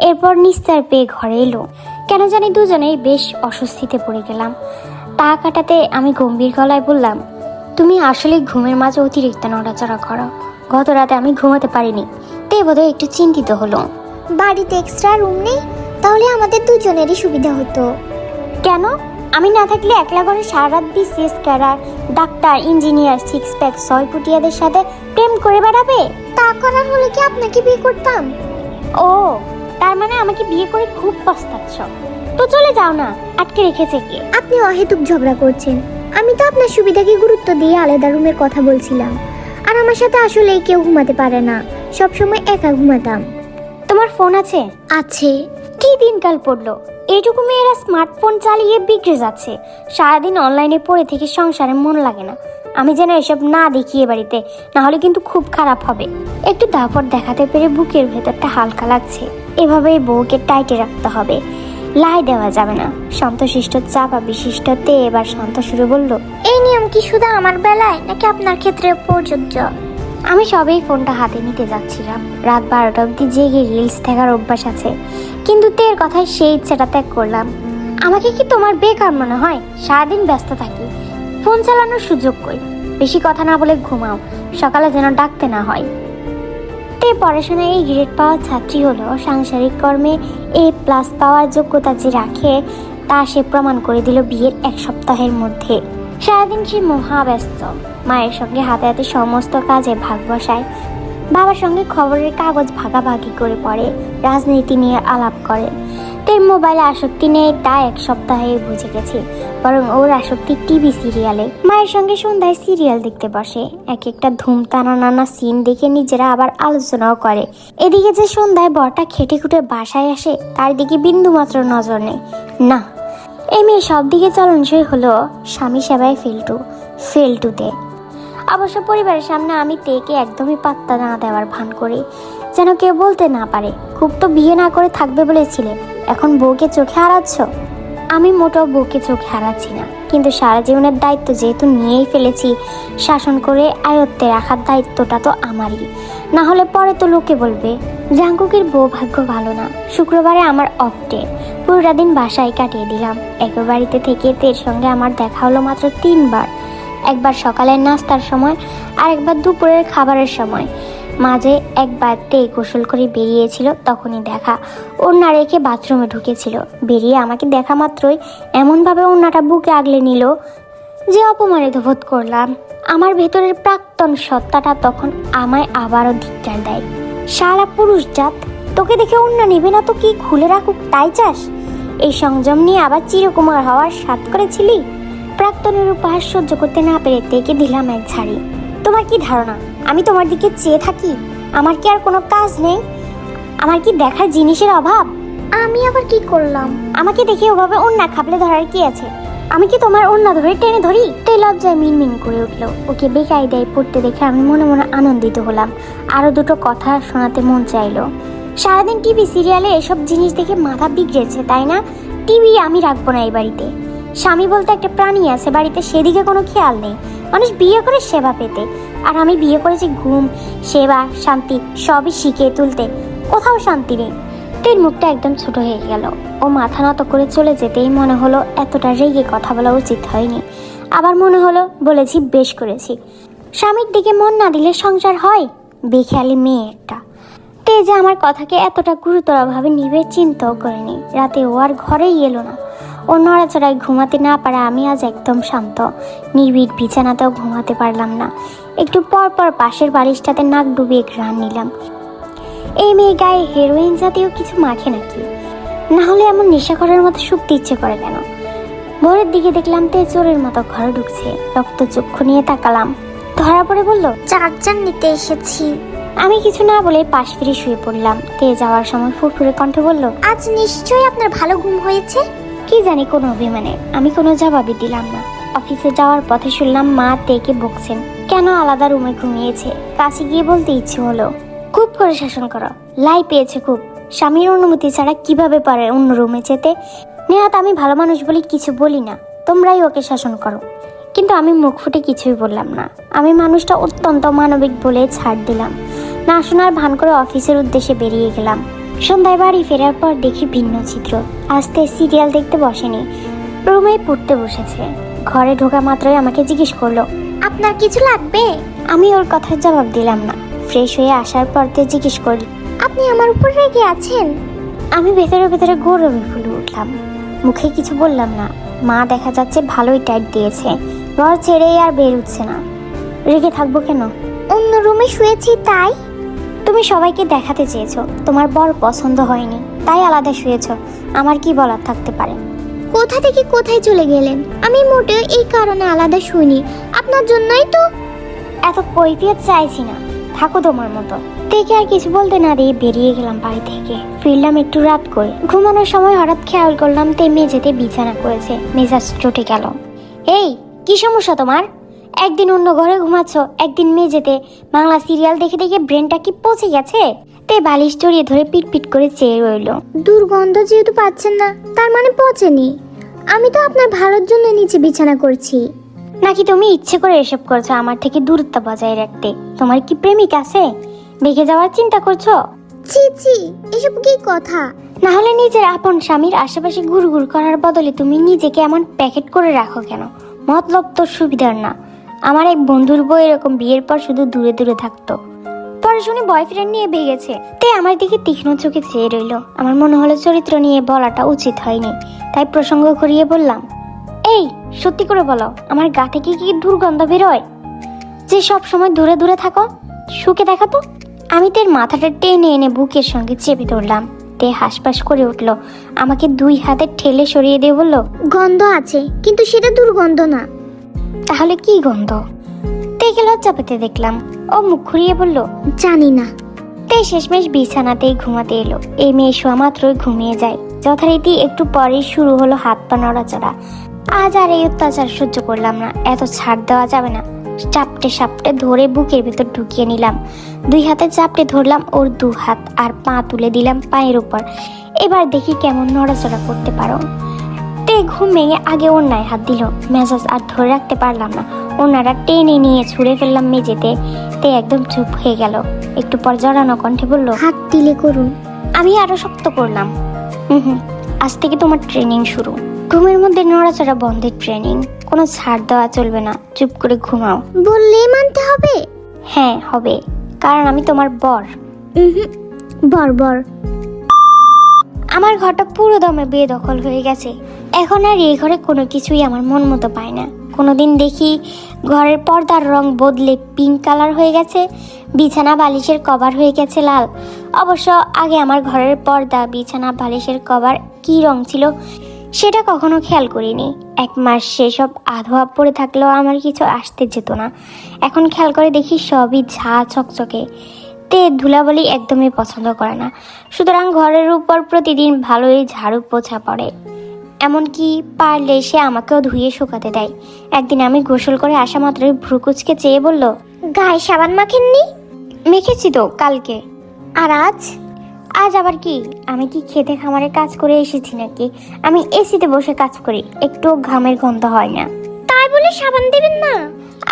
এরপর নিস্তার পেয়ে ঘরে এলো। কেন জানি দুজনেই বেশ অস্বস্তিতে পড়ে গেলাম। তা কাটাতে আমি গম্ভীর গলায় বললাম, তুমি আসলে ঘুমের মাঝে অতিরিক্ত নড়াচড়া করো। গত রাতে আমি ঘুমাতে পারিনি। তে বোধহয় একটু চিন্তিত হলো। বাড়িতে এক্সট্রা রুম নেই? তাহলে আমাদের দুজনেরই সুবিধা হতো। কেন? আমি না থাকলে একলা ঘরে সারা রাত BCS cadre, doctor, engineer, six pack, 6 ফুটিয়াদের সাথে প্রেম করে বেড়াবে? তা করার হলে কি আপনাকে বিয়ে করতাম? ও, তার মানে আমাকে বিয়ে করে খুব পস্তাচ্ছ। তো চলে যাও না, আটকে রেখেছে কে? আপনি অহেতুক ঝগড়া করছেন। আমি তো আপনার সুবিধাকে গুরুত্ব দিয়ে আলাদা রুমের কথা বলছিলাম। আর আমার সাথে আসলেই কেউ ঘুমাতে পারে না, সবসময় একা ঘুমাতাম। তোমার ফোন আছে? আছে। কি দিনকাল পড়লো, এইটুকু মেয়েরা স্মার্টফোন চালিয়ে বিগড়ে যাচ্ছে। সারাদিন অনলাইনে পড়ে থেকে সংসারে মন লাগে না। আমি যেন এসব না দেখি এ বাড়িতে, না হলে কিন্তু খুব খারাপ হবে। একটু দাপট দেখাতে পেরে বুকের ভেতরটা হালকা লাগছে। এভাবেই বউকে টাইটে রাখতে হবে, লাই দেওয়া যাবে না। শান্তশিষ্ট চাপা বিশিষ্টতে এবার শান্ত সুরে বলল, এই নিয়ম কি শুধু আমার বেলায় নাকি আপনার ক্ষেত্রে প্রযোজ্য? আমি সবেই ফোনটা হাতে নিতে যাচ্ছিলাম। রাত 12টা অবধি জেগে রিলস দেখার অভ্যাস আছে, কিন্তু তের কথায় সেই ইচ্ছাটা ত্যাগ করলাম। আমাকে কি তোমার বেকার মনে হয়? সারাদিন ব্যস্ত থাকি, ফোন চালানোর সুযোগ কই? বেশি কথা না বলে ঘুমাও, সকালে যেন ডাকতে না হয়। তে পড়াশোনায় এই গ্রেড পাওয়া ছাত্রী হলো, সাংসারিক কর্মে A+ পাওয়ার যোগ্যতা যে রাখে তা সে প্রমাণ করে দিল বিয়ের 1 সপ্তাহের মধ্যে। সারাদিন সে মহাব্যস্ত। মায়ের সঙ্গে হাতে হাতে সমস্ত কাজে ভাগ বসায়, বাবার সঙ্গে খবরের কাগজ ভাগাভাগি করে পড়ে, রাজনীতি নিয়ে আলাপ করে। তের মোবাইলে আসক্তি নেই তা 1 সপ্তাহে বুঝে গেছি, বরং ওর আসক্তি টিভি সিরিয়ালে। মায়ের সঙ্গে সন্ধ্যায় সিরিয়াল দেখতে বসে, এক একটা ধুম টানা নানা সিন দেখে নিজেরা আবার আলোচনাও করে। এদিকে যে সন্ধ্যায় বরটা খেটে খুটে বাসায় আসে, তার দিকে বিন্দুমাত্র নজর নেই। না, এই মেয়ে সব দিকে চলনসই হলো স্বামী সেবায় ফেলটুতে। অবশ্য পরিবারের সামনে আমি তেকে একদমই পাত্তা না দেওয়ার ভান করি, যেন কেউ বলতে না পারে, খুব তো বিয়ে না করে থাকবে বলেছিলে, এখন বউকে চোখে হারাচ্ছ। আমি মোটেও বউকে চোখে হারাচ্ছি না, কিন্তু সারা জীবনের দায়িত্ব যেহেতু নিয়েই ফেলেছি, শাসন করে আয়ত্তে রাখার দায়িত্বটা তো আমারই। না হলে পরে তো লোকে বলবে জাঙ্কুকের বউ ভাগ্য ভালো না। শুক্রবারে আমার অফ ডে, পুরোটা দিন বাসায় কাটিয়ে দিলাম। একই বাড়িতে থেকে তের সঙ্গে আমার দেখা হলো মাত্র 3 বার। একবার সকালের নাস্তার সময়, আর একবার দুপুরের খাবারের সময়। মাঝে একবার তে গোসল করে বেরিয়েছিল, তখনই দেখা। ওড়না রেখে বাথরুমে ঢুকেছিল। বেরিয়ে আমাকে দেখা মাত্রই এমনভাবে ওড়নাটা বুকে আগলে নিল যে অপমানিত বোধ করলাম। আমার ভেতরের প্রাক্তন সত্তাটা তখন আমায় আবারও ধিক্কার দেয়। শালা পুরুষ জাত, তোকে দেখে ওড়না নেবে না তো কি খুলে রাখুক তাই চাস? এই সংযম নিয়ে আবার চিরকুমার হওয়ার সাধ করেছিলি? প্রাক্তনের উপহাস সহ্য করতে না পেরে তেকে দিলাম এক ঝাড়ি। তোমার কি ধারণা আমি তোমার দিকে চেয়ে থাকি? আমার কি আর কোনো কাজ নেই? আমার কি দেখার জিনিসের অভাব? আমি আবার কি করলাম? আমাকে দেখে ওভাবে ওড়না খাবলে ধরার কি আছে? আমি কি তোমার ওড়না ধরে টেনে ধরি? তে লজ্জায় মিনমিন করে উঠলো। ওকে বেকায়দায় পড়তে দেখে আমি মনে মনে আনন্দিত হলাম। আরো দুটো কথা শোনাতে মন চাইলো। সারাদিন টিভি সিরিয়ালে এসব জিনিস দেখে মাথা বিগড়েছে, তাই না? টিভি আমি রাখবো না এই বাড়িতে। স্বামী বলতে একটা প্রাণী আছে বাড়িতে, সেদিকে কোনো খেয়াল নেই। মানুষ বিয়ে করে সেবা পেতে, আর আমি বিয়ে করেছি ঘুম, সেবা, শান্তি সবই শিখিয়ে তুলতে। কোথাও শান্তি নেই। টের মুখটা একদম ছোট হয়ে গেল। ও মাথা নত করে চলে যেতেই মনে হলো এতটা রেগে কথা বলা উচিত হয়নি। আবার মনে হলো বলেছি, বেশ করেছি। স্বামীর দিকে মন না দিলে সংসার হয়? বেখেয়ালি মেয়ে একটা। তে যে আমার কথাকে এতটা গুরুতরভাবে নিবে চিন্তাও করেনি। রাতে ও আর ঘরেই এলো না। ও নড়াচড়ায় ঘুমাতে না পারা আমি আজ একদম শান্ত। নির্ভীক বিছানাতেও ঘুমাতে পারলাম না। একটু পর পর পাশের বালিশটাতে নাক ডুবিয়ে ঘ্রাণ নিলাম। এই মেয়ে গায়ে হেরোইন জাতীয় কিছু মাখে নাকি? না হলে এমন নেশাখরের মতো শুকতে ইচ্ছে করে কেন? ভোরের দিকে দেখলাম তে চোরের মতো ঘরে ঢুকছে। রক্তচক্ষু নিয়ে তাকালাম। ধরা পড়ে বলল, চার্জার নিতে এসেছি। আমি কিছু না বলে পাশ ফিরে শুয়ে পড়লাম। তে যাওয়ার সময় ফুরফুরে কণ্ঠে বলল, আজ নিশ্চয়ই আপনার ভালো ঘুম হয়েছে। কি জানি কোনো অভিমানে আমি কোনো জবাবই দিলাম না। অফিসে যাওয়ার পথে শুনলাম মা তেকে বকছেন। কেন আলাদা রুমে ঘুমিয়েছে? কাছে গিয়ে বলতে ইচ্ছে হলো, খুব করে শাসন করো, লাই পেয়েছে খুব। স্বামীর অনুমতি ছাড়া কিভাবে পারে অন্য রুমে যেতে? নেহাত আমি ভালো মানুষ বলে কিছু বলি না, তোমরাই ওকে শাসন করো। কিন্তু আমি মুখ ফুটে কিছুই বললাম না। আমি মানুষটা অত্যন্ত মানবিক বলে ছাড় দিলাম। না শোনার ভান করে অফিসের উদ্দেশ্যে বেরিয়ে গেলাম। সন্ধ্যায় বাড়ি ফেরার পর দেখি ভিন্ন চিত্র। আস্তে সিরিয়াল দেখতে বসেনি, রুমেই পড়তে বসেছে। ঘরে ঢোকা মাত্রই আমাকে জিজ্ঞেস করলো, আপনার কিছু লাগবে? আমি ওর কথার জবাব দিলাম না। ফ্রেশ হয়ে আসার পর তে জিজ্ঞেস করল, আপনি আমার উপর রেগে আছেন? আমি ভেতরে ভেতরে গৌরবে ফুলে উঠলাম। মুখে কিছু বললাম না। মা দেখা যাচ্ছে ভালোই টাইট দিয়েছে, ঘর ছেড়েই আর বের উঠছে না। রেগে থাকবো কেন? অন্য রুমে শুয়েছি তাই? তুমি সবাইকে দেখাতে চেয়েছো তোমার বর পছন্দ হয়নি, তাই আলাদা শুয়েছো। আমার কি বলার থাকতে পারে? কোথা থেকে কোথায় চলে গেলেন? আমি মোটেও এই কারণে আলাদা শুইনি, আপনার জন্যই তো। এত কৈফিয়ত চাইছি না, থাকো তোমার মতো। দেখে আর কিছু বলতে না দিয়ে বেরিয়ে গেলাম বাড়ি থেকে। ফিরলাম একটু রাত করে। ঘুমানোর সময় হঠাৎ খেয়াল করলাম তে মেঝেতে বিছানা করেছে। মেজাজ চটে গেল। এই, কি সমস্যা তোমার? একদিন অন্য ঘরে ঘুমাচ্ছ, একদিন মেঝেতে। বাংলা সিরিয়াল দেখে দেখে ব্রেনটা কি পচে গেছে? তে বালিশ জড়িয়ে ধরে পিটপিট করে চেয়ে রইল। দুর্গন্ধ যেহেতু পাচ্ছেন না, তার মানে পচেনি। আমি তো আপনার ভালোর জন্য নিচে বিছানা করছি। নাকি তুমি ইচ্ছে করে এসব করছো আমার থেকে দূরত্ব বজায় রাখতে? তোমার কি প্রেমিক আছে? ভেগে যাওয়ার চিন্তা করছো? ছি ছি, এসব কি কথা? না হলে নিজের আপন স্বামীর আশেপাশে ঘুরঘুর করার বদলে তুমি নিজেকে এমন প্যাকেট করে রাখো কেন? মতলব তোর সুবিধার না। আমার এক বন্ধুর বউ এরকম বিয়ের পর শুধু দূরে দূরে থাকতো, পরে শুনে বয়ফ্রেন্ড নিয়ে ভেগেছে। তাই আমার দিকে তীক্ষ্ণ চোখে চেয়ে রইল। আমার মনে হলো চরিত্র নিয়ে বলাটা উচিত হয়নি, তাই প্রসঙ্গ ঘুরিয়ে বললাম, এই সত্যি করে বলো, আমার গা থেকে কি দুর্গন্ধ বেরোয় যে সব সময় দূরে দূরে থাকো? শুকে দেখাতো। আমি তোর মাথাটা টেনে এনে বুকের সঙ্গে চেপে ধরলাম। তে হাসপাস করে উঠলো। আমাকে দুই হাতে ঠেলে সরিয়ে দিয়ে বলল, গন্ধ আছে, কিন্তু সেটা দুর্গন্ধ না। তাহলে কি গন্ধ? তেকে লজ্জা পেতে দেখলাম। ও মুখ ঘুরিয়ে বলল, জানি না। তে শেষমেশ বিছানাতেই ঘুমাতে এলো। এই মেয়ে শোয়া মাত্রই ঘুমিয়ে যায়। যথারীতি একটু পরেই শুরু হলো হাত পা নড়াচড়া। আজ আর এই অত্যাচার সহ্য করলাম না। এত ছাড় দেওয়া যাবে না। চাপটে সাপটে ধরে বুকের ভেতর ঢুকিয়ে নিলাম। দুই হাতে চাপটে ধরলাম ওর দু হাত, আর পা তুলে দিলাম পায়ের উপর। এবার দেখি কেমন নড়াচড়া করতে পারো। তে ঘুম ভেঙে আগে ওড়নায় হাত দিল। মেজাজ আর ধরে রাখতে পারলাম না। ওড়নাটা টেনে নিয়ে ছুঁড়ে ফেললাম মেঝেতে। তে একদম চুপ হয়ে গেল। একটু পর জড়ানো কণ্ঠে বলল, হাত দিলে করুন। আমি আরো শক্ত করলাম। আজ থেকে তোমার ট্রেনিং শুরু। ঘুমের মধ্যে নড়াচড়া বন্ধের ট্রেনিং। কোনো ছাড় দেওয়া চলবে না। চুপ করে ঘুমাও। বললেই মানতে হবে? হ্যাঁ হবে, কারণ আমি তোমার বর। বর্বর। আমার ঘরটা পুরো দমে বেদখল হয়ে গেছে। এখন আর এই ঘরে কোনো কিছুই আমার মন মতো পায় না। কোনোদিন দেখি ঘরের পর্দার রং বদলে পিঙ্ক কালার হয়ে গেছে, বিছানা বালিশের কভার হয়ে গেছে লাল। অবশ্য আগে আমার ঘরের পর্দা, বিছানা, বালিশের কভার কি রং ছিল সেটা কখনো খেয়াল করিনি। 1 মাস সেসব আধোয়া পড়ে থাকলেও আমার কিছু আসতে যেত না। এখন খেয়াল করে দেখি সবই ঝা চকচকে। তে ধুলাবালি একদমই পছন্দ করে না, সুতরাং ঘরের উপর প্রতিদিন ভালোই ঝাড়ু পোছা পড়ে। এমনকি পারলে সে আমাকেও ধুয়ে শুকাতে দেয়। একদিন আমি গোসল করে আসা মাত্রই ভ্রুকুচকে চেয়ে বলল, গায়ে সাবান মাখেননি? মেখেছি তো কালকে। আর আজ? আজ আবার কি? আমি কি খেতে খামারে কাজ করে এসেছি নাকি? আমি এসিতে বসে কাজ করি, একটু ঘামের গন্ধ হয় না। তাই বলে সাবান দেবেন না?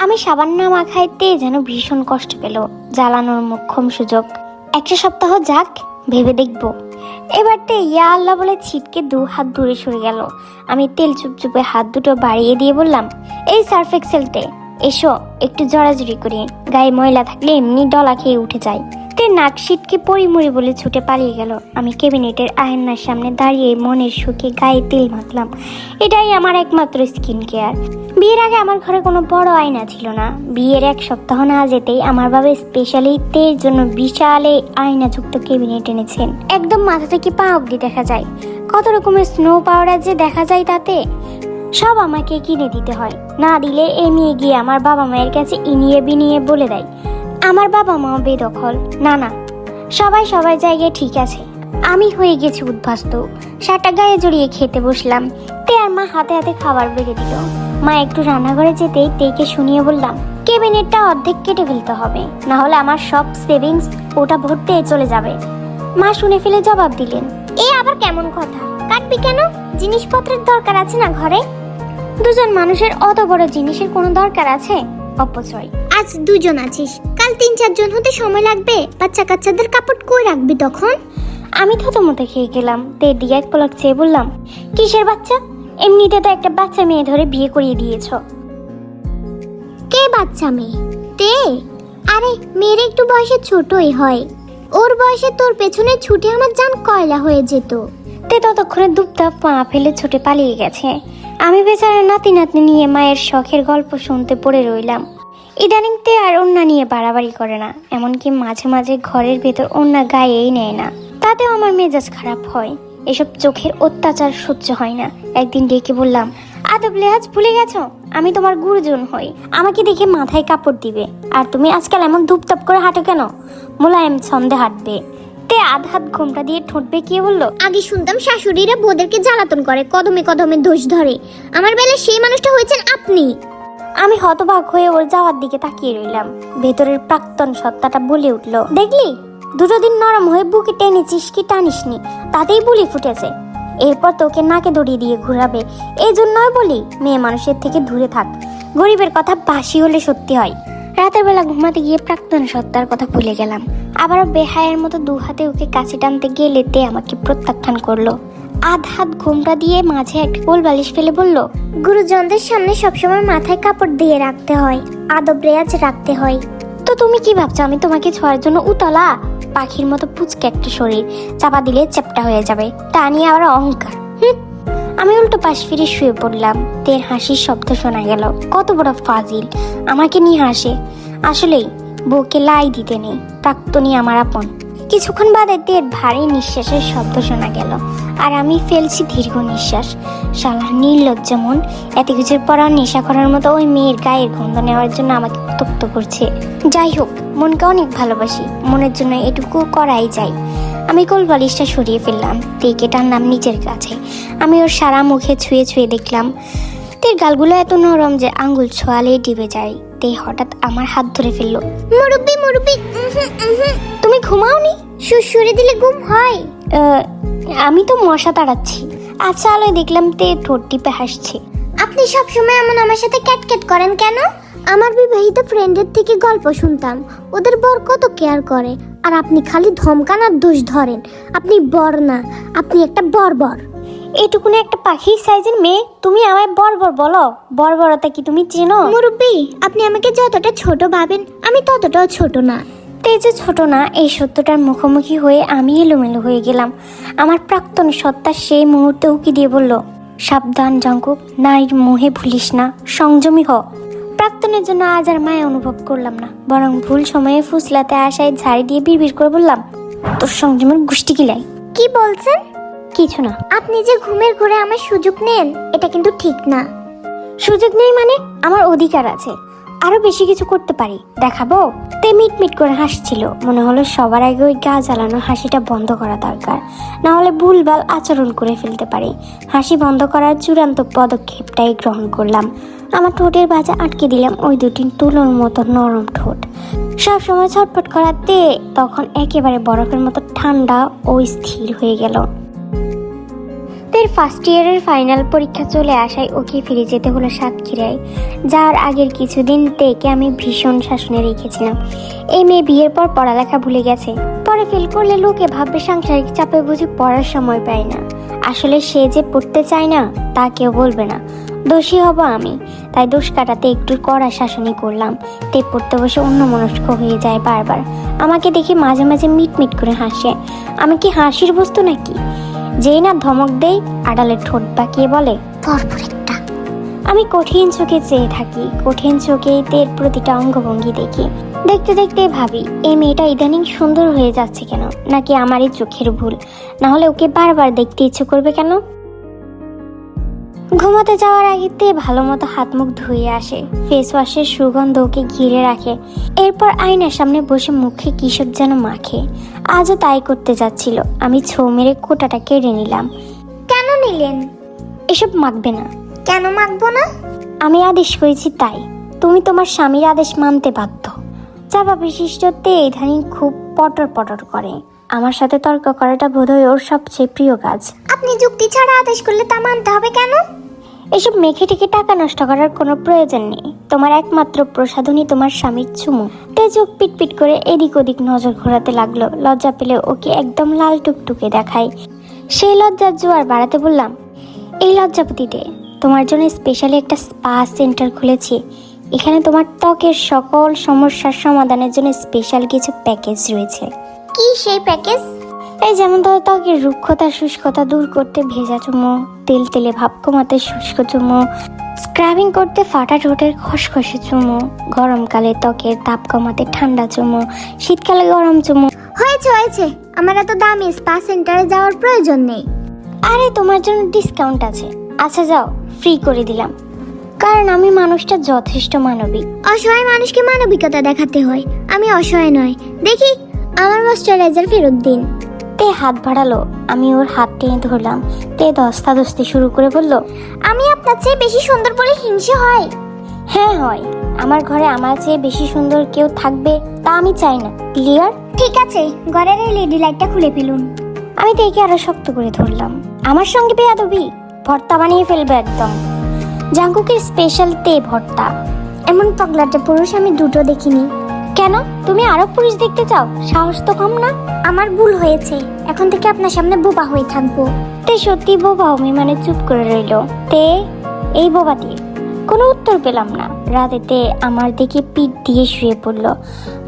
আমি সাবান না মাখাইতে যেন ভীষণ কষ্ট পেল। জ্বালানোর মোক্ষম সুযোগ। 1 সপ্তাহ যাক, ভেবে দেখব। এবারতে ইয়া আল্লাহ বলে ছিটকে 2 হাত দূরে সরে গেল। আমি তেল চুপচুপে হাত দুটো বাড়িয়ে দিয়ে বললাম, এই সার্ফ এক্সেলতে এসো, একটু জড়াজড়ি করি। গায়ে ময়লা থাকলে এমনি ডলা খেয়ে উঠে যায়। তে নাক সিটকে পরিমরি বলে ছুটে পালিয়ে গেল। আমি ক্যাবিনেটের আয়নার সামনে দাঁড়িয়ে মনের সুখে গায়ে তেল মাখলাম। এটাই আমার একমাত্র স্কিন কেয়ার। বিয়ের আগে আমার ঘরে কোনো বড় আয়না ছিল না। বিয়ের 1 সপ্তাহ না যেতেই আমার বাবা স্পেশালি তের জন্য বিশাল এই আয়নাযুক্ত ক্যাবিনেট এনেছেন। একদম মাথা থেকে পা অব্দি দেখা যায়। কত রকমের স্নো পাউডার যে দেখা যায় তাতে। সব আমাকে কিনে দিতে হয়, না দিলে এই মেয়ে গিয়ে আমার বাবা মায়ের কাছে ইনিয়ে বিনিয়ে বলে দেয় আমার বাবা মা বেদখল। না না, সবাই সবার জায়গায় ঠিক আছে, আমি হয়ে গেছি উদ্বাস্ত। সারটা গায়ে জড়িয়ে খেতে বসলাম। তে আর মা হাতে হাতে খাবার বেড়ে দিল। মা একটু রান্নাঘরে যেতেই তেকে শুনিয়ে বললাম, ক্যাবিনেটটা অর্ধেক কেটে ফেলতে হবে, না হলে আমার সব সেভিংস ওটা ভরতে চলে যাবে। মা শুনে ফেলে জবাব দিলেন, এ আবার কেমন কথা? কাটবি কেন? জিনিসপত্রের দরকার আছে না ঘরে? 2জন মানুষের অত বড় জিনিসের কোনো দরকার আছে? অপচয়। আজ 2 জন আছিস, কাল 3-4 জন হতে সময় লাগবে। বাচ্চা কাচ্চাদের কাপড় কই রাখবি তখন? আমি থতমতে খেয়ে গেলাম। তে দিয়ে 1 পলক চেয়ে বললাম, কিসের বাচ্চা? এমনিতে তো একটা বাচ্চা মেয়ে ধরে বিয়ে করিয়ে দিয়েছো। কে বাচ্চা মেয়ে? তে? আরে মেয়ের একটু বয়সে ছোটই হয়। ওর বয়সে তোর পেছনে ছুটে আমার জান কয়লা হয়ে যেত। তে ততক্ষণে দুপদাপ পা ফেলে ছুটে পালিয়ে গেছে। আমি বেচারা নাতি নাতনি নিয়ে মায়ের শখের গল্প শুনতে পড়ে রইলাম। ইদানিং তে আর ওন্না নিয়ে বাড়াবাড়ি করে না, এমনকি মাঝে মাঝে ঘরের ভেতর ওন্না গায়েই নেয় না। তাতেও আমার মেজাজ খারাপ হয়। এসব চোখের অত্যাচার সহ্য হয় না। একদিন ডেকে বললাম, আদব লেহাজ ভুলে গেছো? আমি তোমার গুরুজন হই, আমাকে দেখে মাথায় কাপড় দিবে। আর তুমি আজকাল এমন ধূপতাপ করে হাঁটো কেন? মোলায়েম ছন্দে হাঁটবে। তে আধ ঘোমটা দিয়ে ঠোঁট বেঁকিয়ে বলল, আগে শুনতাম শাশুড়িরা বউদেরকে জ্বালাতন করে, কদমে কদমে দোষ ধরে। আমার বেলায় সেই মানুষটা হয়েছেন আপনি। আমি হতবাক হয়ে ওর যাওয়ার দিকে তাকিয়ে রইলাম। ভেতরের প্রাক্তন সত্তাটা বলে উঠল, দেখলি 2 দিন নরম হয়ে বুকে টেনেছিস কি টানিসনি, তাতেই বুলি ফুটেছে। এরপর তোকে নাকে দড়িয়ে দিয়ে ঘুরাবে। এই জন্যই বলি মেয়ে মানুষের থেকে দূরে থাক। গরিবের কথা বাসি হলে সত্যি হয়। রাতের বেলা ঘুমাতে গিয়ে প্রাক্তন সত্তার কথা ভুলে গেলাম। আবারও বেহায়ের মতো 2 হাতে ওকে কাছে টানতে গেলে তে আমাকে প্রত্যাখ্যান করলো। হাত ঘোমটা দিয়ে মাঝে একটা কোল বালিশ ফেলে বলল, গুরুজনদের সামনে সবসময় মাথায় কাপড় দিয়ে রাখতে হয়, আদব রেয়াজ রাখতে হয়। তো তুমি কি ভাবছো আমি তোমাকে ছোঁয়ার জন্য উতলা? পাখির মতো পুচকে একটা শরীর, চাপা দিলে চ্যাপ্টা হয়ে যাবে, তা নিয়ে আবার অহংকার। আমি উল্টো পাশ ফিরে শুয়ে পড়লাম। তের হাসির শব্দ শোনা গেল। কত বড় ফাজিল, আমাকে নিয়ে হাসে। আসলেই বউকে লাই দিতে নেই, প্রাক্তনী আমার আপন। কিছুক্ষণ বাদে তের ভারী নিঃশ্বাসের শব্দ শোনা গেল, আর আমি ফেলছি দীর্ঘ নিঃশ্বাস। শালা নির্লজ্জ মন, এত কিছুর পর নেশা করার মতো ওই মেয়ের গায়ের গন্ধ নেওয়ার জন্য আমাকে উত্তক্ত করছে। যাই হোক, মনকে অনেক ভালোবাসি, মনের জন্য এটুকু করাই যায়। আমি কোল বালিশটা সরিয়ে ফেললাম, তেকে টানলাম নিচের কাছে। আমি ওর সারা মুখে ছুঁয়ে ছুঁয়ে দেখলাম। তের গালগুলো এত নরম যে আঙ্গুল ছোঁয়ালেই ডিবে যায়। তে হঠাৎ আমার হাত ধরে ফেললো। মুরব্বি মুরব্বি, তুমি ঘুমাওনি? সুসুরে দিলে ঘুম হয়? আমি তো মশা তাড়াচ্ছি। আচ্ছা, আলোয় দেখলাম তে ঠোঁট টিপে হাসছে। আপনি সবসময় এমন আমার সাথে ক্যাটক্যাট করেন কেন? আমার বিবাহিত ফ্রেন্ডের থেকে গল্প শুনতাম, ওদের বর কত কেয়ার করে, আর আপনি খালি ধমকান আর দোষ ধরেন। আপনি বর না, আপনি একটা বর্বর। এইটুকুনে একটা পাখির সাইজের মেয়ে, তুমি আমায় বর্বর বলো? বর্বরতা কি তুমি চেনো? মুরব্বি, আপনি আমাকে যতটা ছোট ভাবেন আমি ততটাও ছোট না। তে যে ছোট না, এই সত্যটার মুখোমুখি হয়ে আমি এলোমেলো হয়ে গেলাম। আমার প্রাক্তন সত্তা সেই মুহূর্তে উকি দিয়ে বলল, সাবধান জঙ্কুক, নারীর মোহে ভুলিস না, সংযমী হ। প্রাক্তনের জন্য আজ আর মায়া অনুভব করলাম না, বরং ভুল সময়ে ফুসলাতে আসায় ঝাড়ি দিয়ে বিড়বিড় করে বললাম, তোর সংযমের গুষ্টি কিলাই। কি বলছেন? কিছু না। আপনি যে ঘুমের ঘোরে আমার সুযোগ নেন, এটা কিন্তু ঠিক না। সুযোগ নেই মানে? আমার অধিকার আছে, আরো বেশি কিছু করতে পারি। দেখাবো? তে মিট করে হাসছিল। মনে হলো সবার আগে ওই গা জ্বালানো হাসিটা বন্ধ করা দরকার, না হলে ভুলভাল আচরণ করে ফেলতে পারি। হাসি বন্ধ করার চূড়ান্ত পদক্ষেপটাই গ্রহণ করলাম। আমার ঠোঁটের বাজা আটকে দিলাম ওই দুটি তুলোর মতো নরম ঠোঁট। সব সময় ছটফট করাতে তখন একেবারে বরফের মতো ঠান্ডা ও স্থির হয়ে গেল। ফার্স্ট ইয়ারের ফাইনাল পরীক্ষা চলে আসায় ওকে ফিরে যেতে হলো সাতক্ষীরায়। যাওয়ার আগের কিছুদিন থেকে আমি ভীষণ শাসনে রেখেছিলাম। এই মেয়ে বিয়ের পর পড়ালেখা ভুলে গেছে, পরে ফেল করলে লোকে ভাববে সাংসারিক চাপে বুঝি পড়ার সময় পায় না। আসলে সে যে পড়তে চায় না তা কেউ বলবে না, দোষী হব আমি। তাই দোষ কাটাতে একটু কড়া শাসনই করলাম। তে পড়তে বসে অন্যমনস্ক হয়ে যায় বারবার। আমাকে দেখে মাঝে মাঝে মিট করে হাসে। আমি কি হাসির বস্তু নাকি? যেই না ধমক দেই আড়ালে ঠোঁট বাঁকিয়ে বলে, পরপর একটা। আমি কঠিন চোখে চেয়ে থাকি, কঠিন চোখে তের প্রতিটা অঙ্গভঙ্গি দেখি। দেখতে দেখতে ভাবি, এই মেয়েটা ইদানিং সুন্দর হয়ে যাচ্ছে কেন? নাকি আমারই চোখের ভুল? না হলে ওকে বারবার দেখতে ইচ্ছে করবে কেন? ঘুমাতে যাওয়ার আগে তে ভালো মতো হাত মুখ ধুয়ে আসে। ফেস ওয়াশের সুগন্ধ ওকে ঘিরে রাখে। এরপর আয়নার সামনে বসে মুখে কিসব যেন মাখে। আজও তাই করতে যাচ্ছিল। আমি ছো মেরে কোটাটা কেড়ে নিলাম। কেন নিলেন? এসব মাখবে না। কেন মাখবো না? আমি আদেশ করেছি তাই। তুমি তোমার স্বামীর আদেশ মানতে বাধ্য। চাপা বিশিষ্ট তে ইদানিং খুব পটর করে। আমার সাথে তর্ক করাটা বোধহয় ওর সবচেয়ে প্রিয় কাজ। আপনি যুক্তি ছাড়া আদেশ করলে তা মানতে হবে কেন? এসব মেখে টেকে টাকা নষ্ট করার কোনো প্রয়োজন নেই। তোমার একমাত্র প্রসাধনী তোমার স্বামীর চুমু। তে চোখ পিট করে এদিক ওদিক নজর ঘোরাতে লাগলো। লজ্জা পেলে ওকে একদম লাল টুকটুকে দেখায়। সেই লজ্জার জোয়ার বাড়াতে বললাম, এই লজ্জাপতিতে তোমার জন্য স্পেশালি একটা স্পা সেন্টার খুলেছি। এখানে তোমার ত্বকের সকল সমস্যার সমাধানের জন্য স্পেশাল কিছু প্যাকেজ রয়েছে। কি সেই প্যাকেজ? এই যেমন ধরো ত্বকের রুক্ষতা শুষ্কতা দূর করতে ভেজা চুমো, তেলে ভাব কমাতে শুষ্ক চুমো, স্ক্রাবিং করতে ফাটা ঠোঁটের খসখসে চুমো, গরমকালে ত্বকের তাপ কমাতে ঠান্ডা চুমো, শীতকালে গরম চুমো। হয়েছে, আমার এত দামি স্পা সেন্টারে যাওয়ার প্রয়োজন নেই। আরে তোমার জন্য ডিসকাউন্ট আছে। আচ্ছা যাও, ফ্রি করে দিলাম। কারণ আমি মানুষটা যথেষ্ট মানবিক। অসহায় মানুষকে মানবিকতা দেখাতে হয়, আমি অসহায় নয়। দেখি আমার ময়শ্চারাইজার ফেরত দিন। তে হাত বাড়ালো। আমি ওর হাত টেনে ধরলাম। তে ধস্তাধস্তি শুরু করে বলল, আমি আপনার চেয়ে বেশি সুন্দর বলে হিংসে হয়? হ্যাঁ হয়। আমার ঘরে আমার চেয়ে বেশি সুন্দর কেউ থাকবে তা আমি চাই না। ক্লিয়ার? ঠিক আছে, ঘরের এই লেডি লাইটটা খুলে ফেলুন। আমি তেকে আরো শক্ত করে ধরলাম। আমার সঙ্গে বেয়াদবি? ভর্তা বানিয়ে ফেলবে একদম। জাঙ্কুকের স্পেশাল তে ভর্তা। এমন পাগলাটে পুরুষ আমি দুটো দেখিনি। কেন? তুমি আরো পুরুষ দেখতে চাও? সাহস তো কম না? আমার ভুল হয়েছে, এখন থেকে আপনার সামনে বোবা হয়ে থাকবো। তে সত্যি বোবা মানে চুপ করে রইল। তে এই বোবাতি কোনো উত্তর পেলাম না। রাতেতে আমার দিকে পিঠ দিয়ে শুয়ে পড়ল।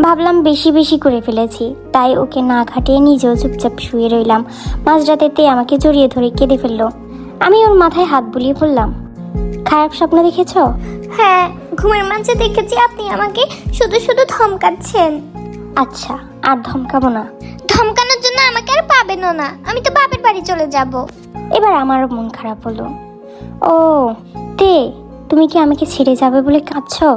ভাবলাম বেশি করে ফেলেছি, তাই ওকে না ঘাটিয়ে নিজেও চুপচাপ শুয়ে রইলাম। মাঝরাতে তে আমাকে জড়িয়ে ধরে কেঁদে ফেললো। আমি ওর মাথায় হাত বুলিয়ে বললাম, খারাপ স্বপ্ন দেখেছ? হ্যাঁ, ঘুমের মাঝে দেখেছি আপনি আমাকে শুধু ধমকাচ্ছেন। আচ্ছা, আর ধমকাবো না। ধমকানোর জন্য আমাকে আর পাবেনও না, আমি তো বাপের বাড়ি চলে যাব। এবার আমারও মন খারাপ হলো। ও তে, তুমি কি আমাকে ছেড়ে যাবে বলে কাঁদছো?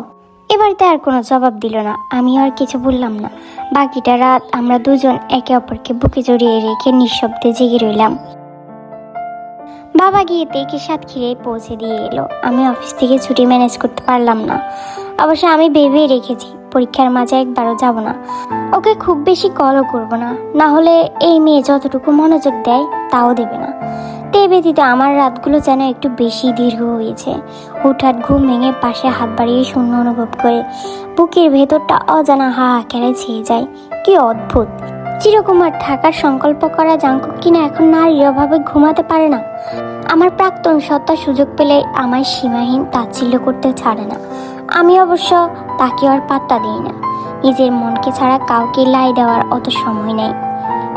এবার তে আর কোনো জবাব দিল না। আমিও আর কিছু বললাম না। বাকিটা রাত আমরা দুজন একে অপরকে বুকে জড়িয়ে রেখে নিঃশব্দে জেগে রইলাম। বাবা গিয়ে তেকে সাতক্ষীরায় পৌঁছে দিয়ে এলো। আমি অফিস থেকে ছুটি ম্যানেজ করতে পারলাম না। অবশ্য আমি ভেবে রেখেছি পরীক্ষার মাঝে একবারও যাব না। ওকে খুব বেশি কলও করবো না, না হলে এই মেয়ে যতটুকু মনোযোগ দেয় তাও দেবে না। তে ব্যতীত আমার রাতগুলো যেন একটু বেশি দীর্ঘ হয়েছে। হুটহাট ঘুম ভেঙে পাশে হাত বাড়িয়ে শূন্য অনুভব করে বুকের ভেতরটা অজানা হাহাকারে ছেয়ে যায়। কি অদ্ভুত! চিরকুমার থাকার সংকল্প করা জাঙ্কুক কিনা এখন নারীর অভাবে ঘুমাতে পারে না। আমার প্রাক্তন সত্তা সুযোগ পেলে আমায় সীমাহীন তাচ্ছিল্য করতে ছাড়ে না। আমি অবশ্য তাকে আর পাত্তা দিই না। নিজের মনকে ছাড়া কাউকে লাই দেওয়ার অত সময় নেই।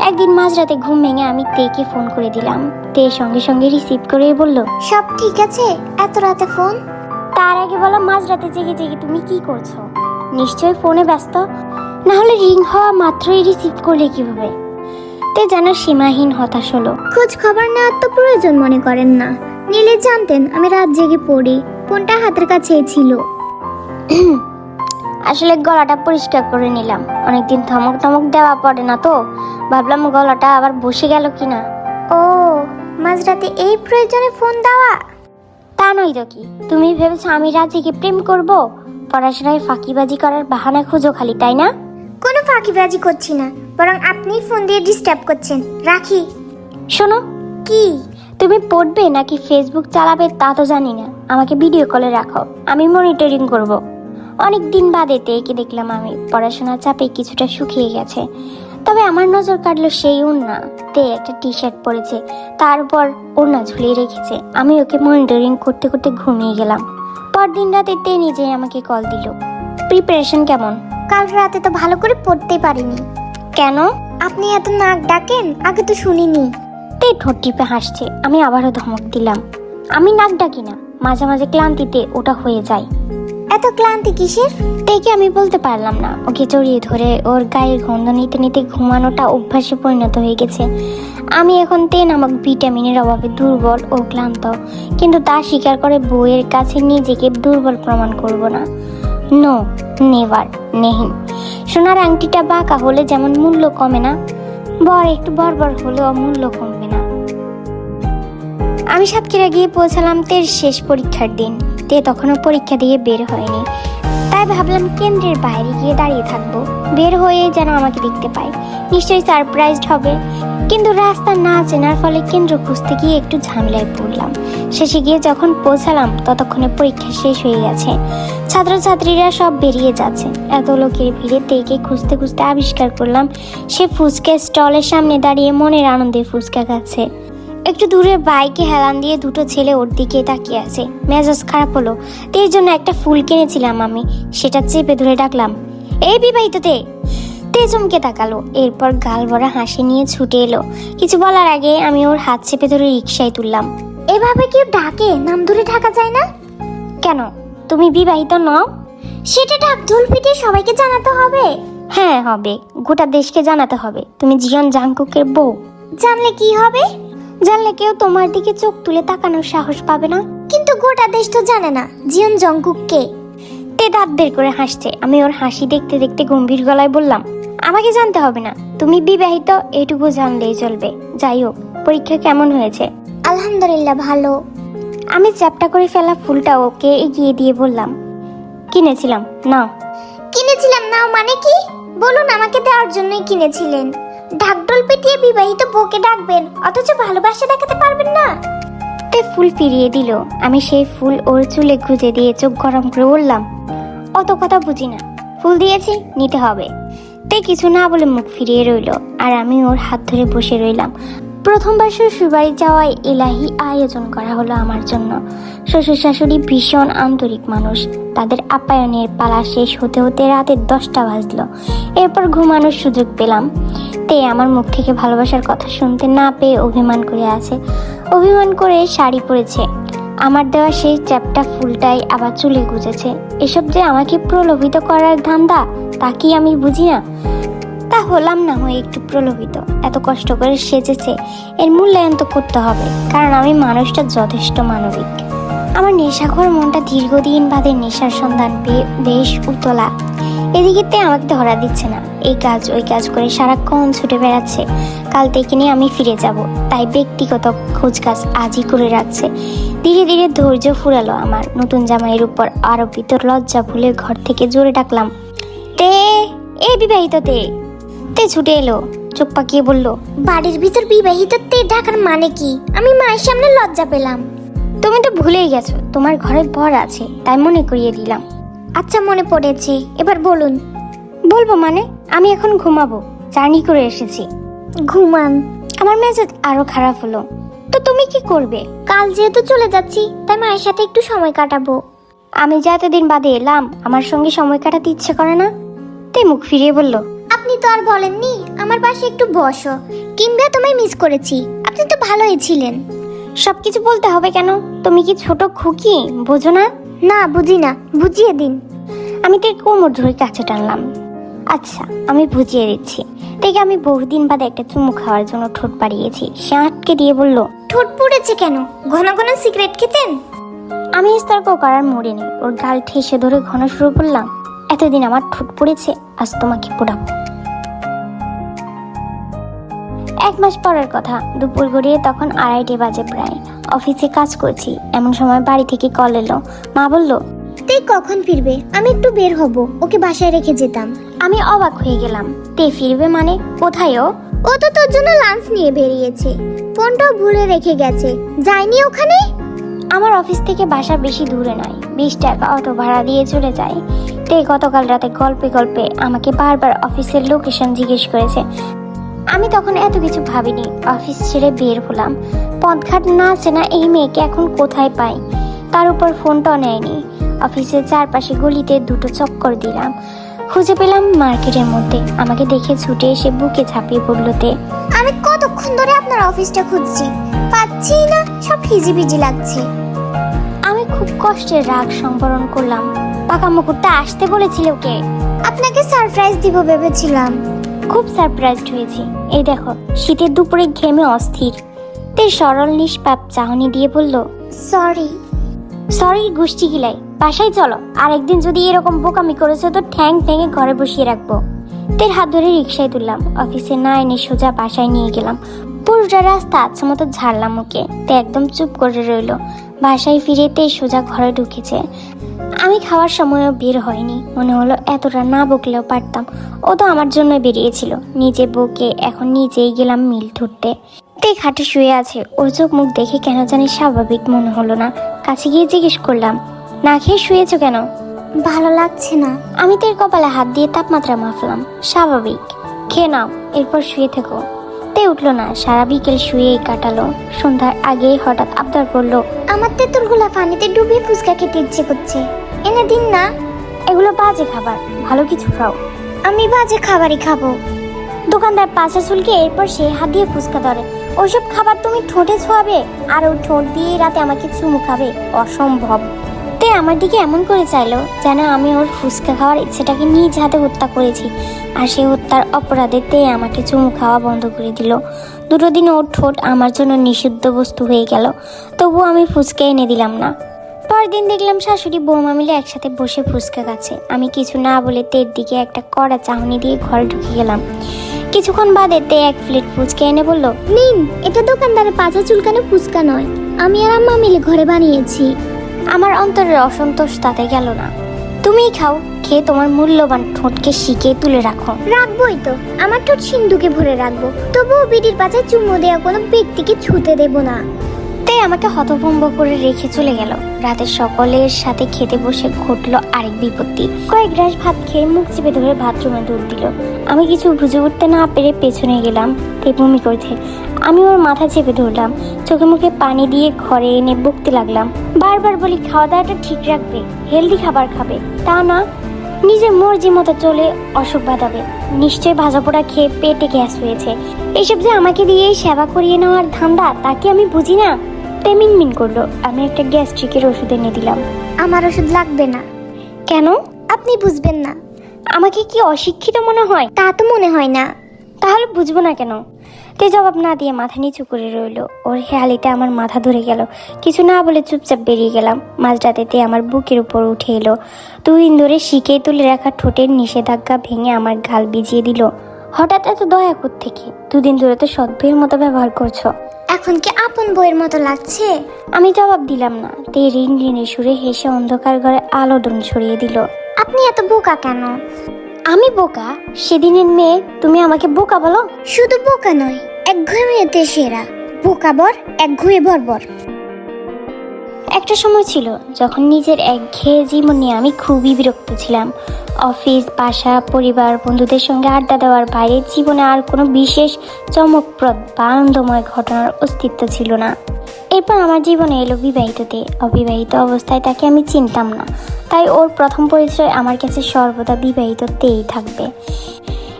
একদিন মাঝরাতে ঘুম ভেঙে আমি তেকে ফোন করে দিলাম। তে সঙ্গে রিসিভ করেই বলল, সব ঠিক আছে? এত রাতে ফোন? তার আগে বলো, মাঝরাতে জেগে তুমি কি করছো? নিশ্চয়ই ফোনে ব্যস্ত, না হলে রিং হওয়া মাত্রই রিসিভ করলে কিভাবে? তে যেন সীমাহীন হতাশ হলো। খোঁজ খবর নেওয়ার তো প্রয়োজন মনে করেন না, নিলে জানতেন আমি রাত জেগে পড়ি। ফোনটা হাতের কাছেই ছিল। আসলে গলাটা পরিষ্কার করে নিলাম, অনেকদিন ধমক টমক দেওয়া পড়ে না তো, ভাবলাম গলাটা আবার বসে গেল কিনা। ও, মাঝরাতে এই প্রয়োজনে ফোন দেওয়া? তা নয় তো কি, তুমি ভেবেছো আমি রাজিকে প্রেম করব? পড়াশোনায় ফাঁকিবাজি করার বাহানা খুঁজো খালি, তাই না? কোনো ফাঁকিবাজি করছি না, বরং আপনি ফোন দিয়ে ডিস্টার্ব করছেন। রাখি। শোনো, কি? তুমি পড়বে নাকি ফেসবুক চালাবে তা তো জানি না, আমাকে ভিডিও কলে রাখো, আমি মনিটরিং করব। অনেক দিন বাদে তেকে দেখলাম আমি, পড়াশোনার চাপে কিছুটা শুকিয়ে গেছে। তবে আমার নজর কাটলো সেই ওড়না, তে একটা টি শার্ট পরেছে, তার উপর ওড়না ঝুলিয়ে রেখেছে। আমি ওকে মনিটরিং করতে করতে ঘুমিয়ে গেলাম। পরদিন রাতে তে নিজে আমাকে কল দিল। প্রিপারেশন কেমন? কাল রাতে তো ভালো করে পড়তে পারিনি। কেন? আপনি এত নাক ডাকেন, আগে তো শুনিনি। তে ঠোঁট টিপে হাসছে। আমি আবারও ধমক দিলাম, আমি নাক ডাকি না, মাঝে মাঝে ক্লান্তিতে ওটা হয়ে যায়। এত ক্লান্তি কিসের? তেকে আমি বলতে পারলাম না। ওকে জড়িয়ে ধরে ওর গায়ের গন্ধ নিতে নিতে ঘুমানোটা অভ্যাসে পরিণত হয়ে গেছে। আমি এখন তে নামক ভিটামিনের অভাবে দুর্বল ও ক্লান্ত, কিন্তু তা স্বীকার করে বউয়ের কাছে নিজেকে দুর্বল প্রমাণ করব না। নো, নেভার, নেহিন। সোনার আংটিটা বাঁকা হলে যেমন মূল্য কমে না, বর একটু বর্বর হলেও মূল্য কমবে না। আমি সাতক্ষীরা গিয়ে পৌঁছালাম তের শেষ পরীক্ষার দিন। তে তখনও পরীক্ষা দিয়ে বের হয়নি, তাই ভাবলাম কেন্দ্রের বাইরে গিয়ে দাঁড়িয়ে থাকবো, বের হয়ে যেন আমাকে দেখতে পায়, নিশ্চয়ই সারপ্রাইজড হবে। কিন্তু রাস্তা না চেনার ফলে কেন্দ্র খুঁজতে গিয়ে একটু ঝামেলায় পড়লাম। শেষে গিয়ে যখন পৌঁছালাম ততক্ষণে পরীক্ষা শেষ হয়ে গেছে, ছাত্রছাত্রীরা সব বেরিয়ে যাচ্ছে। এত লোকের ভিড়ে তেকে খুঁজতে খুঁজতে আবিষ্কার করলাম সে ফুচকা স্টলের সামনে দাঁড়িয়ে মনের আনন্দে ফুচকা খাচ্ছে। একটু দূরে বাইকে হেলান দিয়ে দুটো ছেলে ওর দিকে তাকিয়ে আছে। মেজাজ খারাপ হলো। তের জন্য একটা ফুল কিনেছিলাম আমি, সেটা চেপে ধরে ডাকলাম, এই বিবাহিত তে। তে চমকে তাকালো, এরপর গাল ভরা হাসি নিয়ে ছুটে এলো। কিছু বলার আগে আমি ওর হাত চেপে ধরে রিকশায় তুললাম। এভাবে কেউ ডাকে, নাম ধরে ঢাকা যায় না? কেন, তুমি বিবাহিত নও? সেটা ঢাক ঢোল পিটিয়ে সবাইকে জানাতে হবে? হ্যাঁ হবে, গোটা দেশকে জানাতে হবে তুমি জিয়ন জাংকুকের বউ। জানলে কি হবে? জানলে কেউ তোমার দিকে চোখ তুলে তাকানোর সাহস পাবে না। কিন্তু গোটা দেশ তো জানে না জিয়ন জংকুক কে। তে দাঁত বের করে হাসছে। আমি ওর হাসি দেখতে দেখতে গম্ভীর গলায় বললাম, আমাকে জানতে হবে না, তুমি বিবাহিত এটুকু জানলেই চলবে। যাই হোক, পরীক্ষা কেমন হয়েছে? আলহামদুলিল্লাহ ভালো। আমি চ্যাপটা করে ফেলা ফুলটা ওকে এগিয়ে দিয়ে বললাম, কিনেছিলাম নাও। কিনেছিলাম নাও মানে কি? বলুন, আমাকে দেওয়ার জন্যই কিনেছিলেন। ঢাকঢোল পিটিয়ে বিবাহিত বউকে ডাকবেন, অথচ ভালোবাসা দেখাতে পারবেন না? তে ফুল ফিরিয়ে দিল। আমি সেই ফুল ওর চুলে গুজে দিয়ে চোখ গরম করে বললাম, অত কথা বুঝি না, ফুল দিয়েছি, নিতে হবে। তে কিছু না বলে মুখ ফিরিয়ে রইল, আর আমি ওর হাত ধরে বসে রইলাম। প্রথমবার শ্বশুর বাড়ি যাওয়ায় এলাহি আয়োজন করা হলো আমার জন্য। শ্বশুর শাশুড়ি ভীষণ আন্তরিক মানুষ। তাদের আপ্যায়নের পালা শেষ হতে হতে রাতের 10টা বাজলো। এরপর ঘুমানোর সুযোগ পেলাম। তে আমার মুখ থেকে ভালোবাসার কথা শুনতে না পেয়ে অভিমান করে আছে। অভিমান করে শাড়ি পরেছে। আমার দেওয়া সেই চ্যাপটা ফুলটাই আবার চুলে গুজেছে। এসব যে আমাকে প্রলোভিত করার ধান্দা, তা কি আমি বুঝি না? তা হলাম না হয়ে একটু প্রলোভিত। এত কষ্ট করে সেজেছে, এর মূল্যায়ন তো করতে হবে, কারণ আমি মানুষটা যথেষ্ট মানবিক। আমার নেশাখোর মনটা দীর্ঘদিন বাদে নেশার সন্ধান পেয়ে বেশ উতলা। এদিকে তে আমাকে ধরা দিচ্ছে না, এই কাজ ওই কাজ করে সারাক্ষণ ছুটে বেড়াচ্ছে। কাল থেকে নিয়ে আমি ফিরে যাব, তাই ব্যক্তিগত খোঁজ কাজ আজই করে রাখছে। ধীরে ধীরে ধৈর্য ফুরালো আমার। নতুন জামাইয়ের উপর আরোপিত লজ্জা ভুলে ঘর থেকে জোরে ডাকলাম, তে, এই বিবাহিত তে। তে ছুটে এলো, চোখ পাকিয়ে বলল, বাড়ির ভিতর বিবাহিত তে ঢাকার মানে কি? আমি মায়ের সামনে লজ্জা পেলাম। তুমি তো ভুলেই গেছো, তোমার ঘরে বর আছে, তাই মনে করিয়ে দিলাম। আচ্ছা, মনে পড়েছে, এবার বলুন। বলবো মানে? আমি এখন ঘুমাবো, জার্নি করে এসেছি। ঘুমান। আমার মেজাজ আরো খারাপ হলো। তো তুমি কি করবে? কাল যেহেতু চলে যাচ্ছি, তাই মায়ের সাথে একটু সময় কাটাবো। আমি যে এতদিন বাদে এলাম, আমার সঙ্গে সময় কাটাতে ইচ্ছে করে না? তে মুখ ফিরিয়ে বলল, আপনি তো আর বলেননি আমার পাশে একটু বসো, কিংবা তোমায় মিস করেছি। আপনি তো ভালোই ছিলেন। সবকিছু বলতে হবে কেন? তুমি কি ছোট খুকি, বোঝো না? না, বুঝি না, বুঝিয়ে দিন। আমি তোর কোমর ধরে কাছে টানলাম। আচ্ছা আমি বুঝিয়ে দিচ্ছি। দেখে আমি বহুদিন বাদে একটা চুমু খাওয়ার জন্য ঠোঁট বাড়িয়েছি। সে আটকে দিয়ে বলল, ঠোঁট পুড়েছে কেন? ঘন ঘন সিগারেট খেতেন? আমি তর্ক করার মোড়ে নেই। ওর গাল ঠেসে ধরে ঘন শুরু করলাম, এতদিন আমার ঠোঁট পড়েছে, আজ তোমাকে পোড়াবো। 1 মাস পরের কথা, দুপুর গড়িয়ে তখন 2:30 বাজে প্রায়। অফিসে কাজ করছি, এমন সময় বাড়ি থেকে কল এলো। মা বলল, তুই কখন ফিরবে? আমি একটু বের হব, ওকে বাসায় রেখে যেতাম। আমি অবাক হয়ে গেলাম। তে ফিরবে মানে? কোথায় ও? ও তো তোর জন্য লাঞ্চ নিয়ে বেরিয়েছে, ফোনটাও ভুলে রেখে গেছে। যায়নি ওখানে? আমার অফিস থেকে বাসা বেশি দূরে নয়, 20 টাকা অটো ভাড়া দিয়ে চলে যায়। তে গতকাল রাতে গল্পে গল্পে আমাকে বারবার অফিসের লোকেশন জিজ্ঞেস করেছে। আমি তখন এত কিছু ভাবিনি, অফিস ছেড়ে বের হলাম। পথঘাট না চেনা এই মেয়েকে এখন কোথায় পাই? তার উপর ফোনটাও নেয়নি। অফিসের চারপাশে গলিতে 2টো চক্কর দিলাম, খুঁজে পেলাম মার্কেটের মধ্যে। আমাকে দেখে ছুটে এসে বুকে ঝাঁপিয়ে পড়ল তে। আমি কতক্ষণ ধরে আপনার অফিসটা খুঁজছি, পাচ্ছি না, সব হিজিবিজি লাগছে। আমি খুব কষ্টে রাগ সংবরণ করলাম। পাকা মুকুটটা আসতে বলেছিল ওকে। আপনাকে সারপ্রাইজ দিব ভেবেছিলাম। খুব সারপ্রাইজড হয়েছি। এই দেখো, শীতের দুপুরে ঘেমে অস্থির। তে সরল নিষ্পাপ চাহনি দিয়ে বলল, সরি। সরির গোষ্ঠী গিলাই, বাসায় চলো। আর একদিন যদি এরকম বোকামি করেছো তো ঠ্যাং ঠ্যাঙে ঘরে বসিয়ে রাখবো। তের হাত ধরে রিক্সায় তুললাম, অফিসে না এনে সোজা বাসায় নিয়ে গেলাম। পুরোটা রাস্তা আচ্ছা মতো ঝাড়লাম ওকে। তে একদম চুপ করে রইল। বাসায় ফিরে তে সোজা ঘরে ঢুকেছে। আমি খাওয়ার সময়ও বের হয়নি। মনে হলো এতটা না বকলেও পারতাম। ও তো আমার জন্য বেরিয়েছিল, নিজে বকে এখন নিজেই গেলাম মিল ধরতে। তে খাটে শুয়ে আছে। ওর চোখ মুখ দেখে কেন জানি স্বাভাবিক মনে হলো না। কাছে গিয়ে জিজ্ঞেস করলাম, না খেয়ে শুয়েছো কেন? ভালো লাগছে না। আমি তের কপালে হাত দিয়ে তাপমাত্রা মাপলাম। স্বাভাবিক, খেয়ে নাও, এরপর শুয়ে থেকো। তে উঠলো না, সারা বিকেল শুয়েই কাটালো। সন্ধ্যার আগেই হঠাৎ আবদার করলো, আমার তেঁতুলগুলা পানিতে ডুবিয়ে ফুচকা খেতে ইচ্ছে করছে, এনে দিন না। এগুলো বাজে খাবার, ভালো কিছু খাও। আমি বাজে খাবারই খাবো। দোকানদার পাশা চুলকে এরপর সে হাত দিয়ে ফুচকা ধরে। ওইসব খাবার তুমি ঠোঁটে ছোঁয়াবে আর ওই ঠোঁট দিয়ে রাতে আমাকে চুমু খাবে? অসম্ভব। তে আমার দিকে এমন করে চাইলো যেন আমি ওর ফুচকা খাওয়ার ইচ্ছেটাকে নিজ হাতে হত্যা করেছি। আর সে হত্যার অপরাধে তে আমাকে চুমু খাওয়া বন্ধ করে দিল। 2 দিন ওর ঠোঁট আমার জন্য নিষিদ্ধ বস্তু হয়ে গেল। তবুও আমি ফুচকা এনে দিলাম না। পরের দিন দেখলাম শাশুড়ি বৌমা মিলে একসাথে বসে ফুচকা খাচ্ছে। আমি কিছু না বলে তের দিকে একটা কড়া চাহনি দিয়ে ঘরে ঢুকে গেলাম। কিছুক্ষণ বাদে তে 1 প্লেট ফুচকা এনে বলল, নিন, এটা দোকানদারের পাছা চুলকানো ফুচকা নয়, আমি আর আম্মা মিলে ঘরে বানিয়েছি। আমার অন্তরের অসন্তোষ তাতে গেল না। তুমিই খাও, খেয়ে তোমার মূল্যবান ঠোঁটকে শিকে তুলে রাখো। রাখবোই তো, আমার ঠোঁট সিন্ধুকে ভরে রাখবো, তবুও বিড়ির পাচায় চুমু দেওয়া কোনো ব্যক্তিকে ছুতে দেব না। তাই আমাকে হতভম্ব করে রেখে চলে গেল। রাতে সকলের সাথে খেতে বসে ঘটলো আরেক বিপত্তি। কয়েক গ্রাস ভাত খেয়ে মুখ চেপে ধরে বাথরুমে দৌড় দিল। আমি কিছু বুঝে উঠতে না পেরে পেছনে গেলাম। তে বমি করছে। আমি ওর মাথা চেপে ধরলাম, চোখে মুখে পানি দিয়ে ঘরে এনে বকতে লাগলাম। বারবার বলি খাওয়া দাওয়াটা ঠিক রাখবে, হেলদি খাবার খাবে, তা না নিজের মর্জি মতো চলে অসুখ বাঁধাবে। নিশ্চয় ভাজা পোড়া খেয়ে পেটে গ্যাস হয়েছে। এইসব যে আমাকে দিয়ে সেবা করিয়ে নেওয়ার ধান্দা, তাকে আমি বুঝি না। তে মিনমিন করলো। আমি একটা গ্যাস্ট্রিকের ওষুধ এনে দিলাম। আমার ওষুধ লাগবে না। কেন? আপনি বুঝবেন না। আমাকে কি অশিক্ষিত মনে হয়? তা তো মনে হয় না। তাহলে বুঝবো না কেন? তে জবাব না দিয়ে মাথা নিচু করে রইলো। ওর হেয়ালিতে আমার মাথা ধরে গেল। কিছু না বলে চুপচাপ বেরিয়ে গেলাম। মাঝরাতে তে আমার বুকের উপর উঠে এলো। 2 দিন ধরে শিকে তুলে রাখা ঠোঁটের নিষেধাজ্ঞা ভেঙে আমার গাল ভিজিয়ে দিল। হঠাৎ এত দয়া কোত্থেকে? 2 দিন ধরে তো সদ্ভের মতো ব্যবহার করছো। এখন কি আপন বইয়ের মতো লাগছে? আমি জবাব দিলাম না। তে ঋণ ঋণে সুরে হেসে অন্ধকার ঘরে আলোড়ন ছড়িয়ে দিল। আপনি এত বোকা কেন? আমি বোকা? সেদিনের মেয়ে তুমি আমাকে বোকা বলো? শুধু বোকা নয়, একঘেয়েমিতে সেরা। বোকা বর, একঘেয়ে বর্বর। একটা সময় ছিল যখন নিজের একঘেয়ে জীবন নিয়ে আমি খুবই বিরক্ত ছিলাম। অফিস, বাসা, পরিবার, বন্ধুদের সঙ্গে আড্ডা দেওয়ার বাইরে জীবনে আর কোনো বিশেষ চমকপ্রদ বা আনন্দময় ঘটনার অস্তিত্ব ছিল না। এরপর আমার জীবনে এলো বিবাহিততে। অবিবাহিত অবস্থায় তাকে আমি চিনতাম না, তাই ওর প্রথম পরিচয় আমার কাছে সর্বদা বিবাহিততেই থাকবে।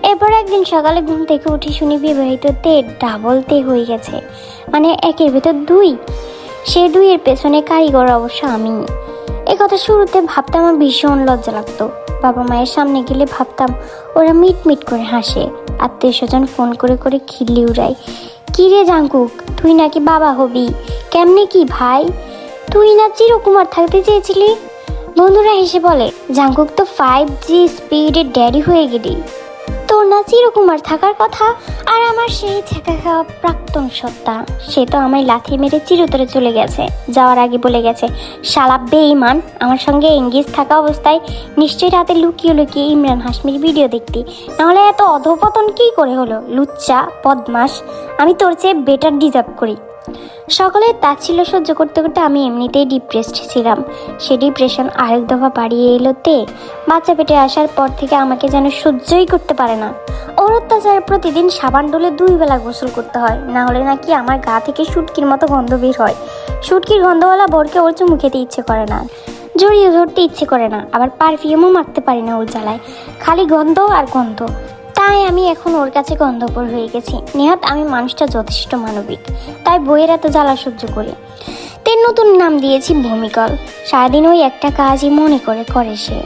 এরপর একদিন সকালে ঘুম থেকে উঠে শুনি বিবাহিততে ডাবল তে হয়ে গেছে, মানে 1-এর ভেতর 2। সেই 2-এর পেছনে কারিগর অবশ্য আমি। এ কথা শুরুতে ভাবতে আমার ভীষণ লজ্জা লাগতো। বাবা মায়ের সামনে গেলে ভাবতাম ওরা মিট মিট করে হাসে, আত্মীয় স্বজন ফোন করে করে খিল্লি উড়ায়, কি রে জাঙ্কুক তুই নাকি বাবা হবি, কেমনে কি ভাই, তুই না চিরকুমার থাকতে চেয়েছিলি। বন্ধুরা হেসে বলে, জাঙ্কুক তো 5G স্পিডের ড্যাডি হয়ে গেলি, তোর না চিরকুমার থাকার কথা। আর আমার সেই ছেঁকা খাওয়া প্রাক্তন সত্তা, সে তো আমায় লাথি মেরে চিরতরে চলে গেছে। যাওয়ার আগে বলে গেছে, শালা বেঈমান, আমার সঙ্গে এঙ্গেজ থাকা অবস্থায় নিশ্চয়ই রাতে লুকিয়ে লুকিয়ে ইমরান হাশমির ভিডিও দেখতি, নাহলে এত অধপতন কী করে হলো, লুচ্চা বদমাস, আমি তোর চেয়ে বেটার ডিজার্ভ করি। সকলের তাচ্ছিল্য সহ্য করতে করতে আমি এমনিতেই ডিপ্রেসড ছিলাম, সে ডিপ্রেশন আরেক দফা বাড়িয়ে এলো বাচ্চা পেটে আসার পর থেকে আমাকে যেন সহ্যই করতে পারে না। ওর অত্যাচারে প্রতিদিন সাবান ডলে 2 বেলা গোসল করতে হয়, না হলে নাকি আমার গা থেকে শুটকির মতো গন্ধ বের হয়। শুটকির গন্ধওয়ালা বরকে ওর চুমু খেতে ইচ্ছে করে না, জড়িয়ে ধরতে ইচ্ছে করে না, আবার পারফিউমও মারতে পারি না ওর জ্বালায়, খালি গন্ধ আর গন্ধ। তাই আমি এখন ওর কাছে গন্ধপর হয়ে গেছি। নেহাত আমি মানুষটা যথেষ্ট মানবিক, তাই বইয়ের এত জ্বালা সহ্য করি। তের নতুন নাম দিয়েছি ভূমিকল। সারাদিন ওই একটা কাজই মনে করে সে,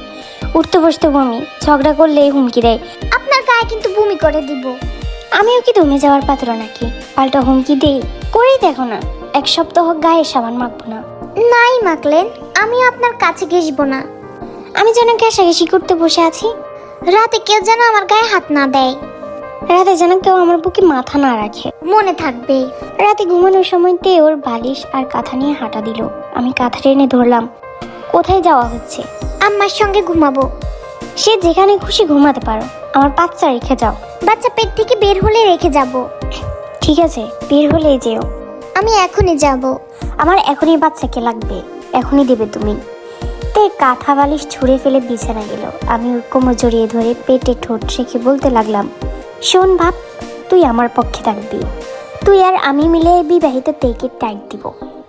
উঠতে বসতে বমি, ঝগড়া করলে হুমকি দেয়, আপনার গায়ে কিন্তু বমি করে দিব। আমিও কি দমে যাওয়ার পাত্র নাকি, পাল্টা হুমকি দেই, করেই দেখো না, 1 সপ্তাহ গায়ে সাবান মাখবো না। নাই মাখলেন, আমি আপনার কাছে ঘেসবো না। আমি যেন ঘেঁষাঘেঁষি করতে বসে আছি, রাতে কেউ যেন আমার গায়ে হাত না দেয়, রাতে যেন কেউ আমার বুকে মাথা না রাখে, মনে থাকবে। রাতে ঘুমানোর সময়তে ওর বালিশ আর কাঁথা নিয়ে হাঁটা দিল, আমি কাঁথা টেনে ধরলাম। কোথায় যাওয়া হচ্ছে? আম্মার সঙ্গে ঘুমাবো। সে যেখানে খুশি ঘুমাতে পারো, আমার বাচ্চা রেখে যাও। বাচ্চা পেট থেকে বের হলে রেখে যাব। ঠিক আছে, বের হলেই যেও। আমি এখনই যাব। আমার এখনই বাচ্চাকে লাগবে, এখনই দেবে তুমি। তে কাঁথা বালিশ ছুঁড়ে ফেলে বিছানা গেল। আমি ওর কোমর জড়িয়ে ধরে পেটে ঠোঁট রেখে বলতে লাগলাম, শোন ভাব, তুই আমার পক্ষে থাকবি, তুই আর আমি মিলে বিবাহিত তেকে ট্যাগ দিব।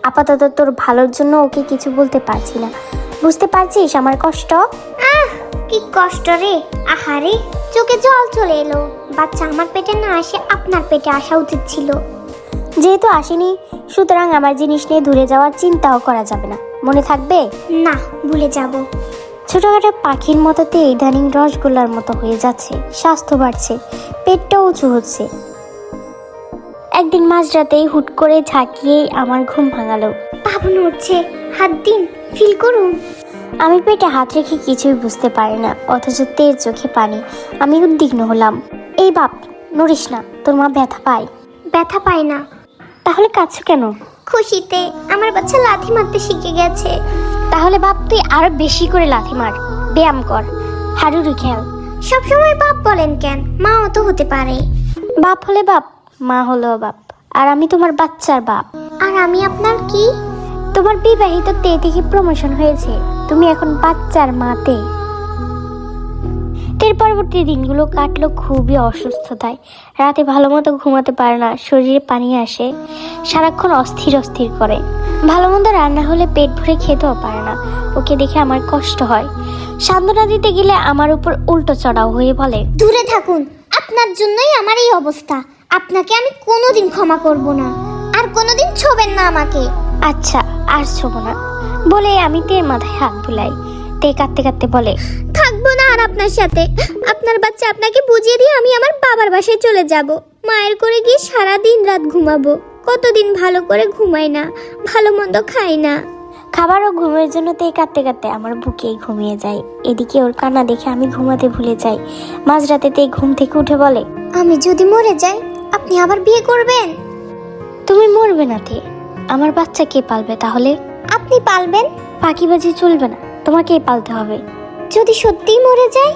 আপাতত তোর ভালোর জন্য ওকে কিছু বলতে পারছি না, বুঝতে পারছিস আমার কষ্ট? কি কষ্ট রে, আহারে, চোখে জল চলে এলো। বাচ্চা আমার পেটে না আসে আপনার পেটে আসা উচিত ছিল। যেহেতু আসেনি, সুতরাং আমার জিনিস নিয়ে দূরে যাওয়ার চিন্তাও করা যাবে না, মনে থাকবে? না, ভুলে যাব। ছোটখাটো পাখির মতোতে ইদানিং রসগোল্লার মতো হয়ে যাচ্ছে, স্বাস্থ্য বাড়ছে, পেটটাও উঁচু হচ্ছে। একদিন মাঝরাতেই হুট করে ঝাঁকিয়েই আমার ঘুম ভাঙালো। বাবু নড়ছে, হাত দিন, ফিল করুন। আমি পেটে হাত রেখে কিছুই বুঝতে পারি না, অথচ তের চোখে পানি। আমি উদ্বিগ্ন হলাম। এই বাপ, নড়িস না, তোর মা ব্যথা পায়। ব্যথা পায় না। তাহলে কাঁদছো কেন? খুশিতে আমার বাচ্চা লাথি মারতে শিখে গেছে। তাহলে বাপ তুই আরো বেশি করে লাথি মার, ব্যায়াম কর, হাডুডু খেল। সবসময় বাপ বলেন কেন? মাও তো হতে পারে। বাপ হলে বাপ, মা হলেও বাপ, আর আমি তোমার বাচ্চার বাপ। আর আমি আপনার কি? তোমার বিবাহিত তে থেকে প্রমোশন হয়েছে, তুমি এখন বাচ্চার মাতে। এর পরবর্তী দিনগুলো কাটলো খুবই অসুস্থতায়। রাতে ভালো মতো ঘুমাতে পারে না, শরীরে পানি আসে, সারাক্ষণ অস্থির অস্থির করে। ভালো মন্দ রান্না হলে পেট ভরে খেতেও পারে না। ওকে দেখে আমার কষ্ট হয়। সান্ত্বনা দিতে গেলে আমার উপর উল্টো চড়াও হয়ে বলে, দূরে থাকুন, আপনার জন্যই আমার এই অবস্থা। আপনাকে আমি কোনোদিন ক্ষমা করব না, আর কোনোদিন ছোবেন না আমাকে। আচ্ছা আর ছোবো না বলে আমি তের মাথায় হাত বুলাই। তে কাঁদতে কাঁদতে বলে, থাকবো না আর আপনার সাথে। আপনার বাচ্চা আপনাকে বুঝিয়ে দিয়ে আমি আমার বাবার বাসায় চলে যাব। মায়ের করে গিয়ে সারা দিন রাত ঘুমাবো। কতদিন ভালো করে ঘুমাই না, ভালো মন্দ খাই না। খাবার ও ঘুমের জন্য তে কাঁদতে কাঁদতে আমার বুকেই ঘুমিয়ে যায়। এদিকে ওর কান্না দেখে আমি ঘুমাতে ভুলে যাই। মাঝরাতে তে ঘুম থেকে উঠে বলে, আমি যদি মরে যাই আপনি আবার বিয়ে করবেন? তুমি মরবে না তে, আমার বাচ্চা কে পালবে তাহলে? আপনি পালবেন? পাখিবাজি চলবে না, তোমাকেই পালতে হবে। যদি সত্যিই মরে যাই?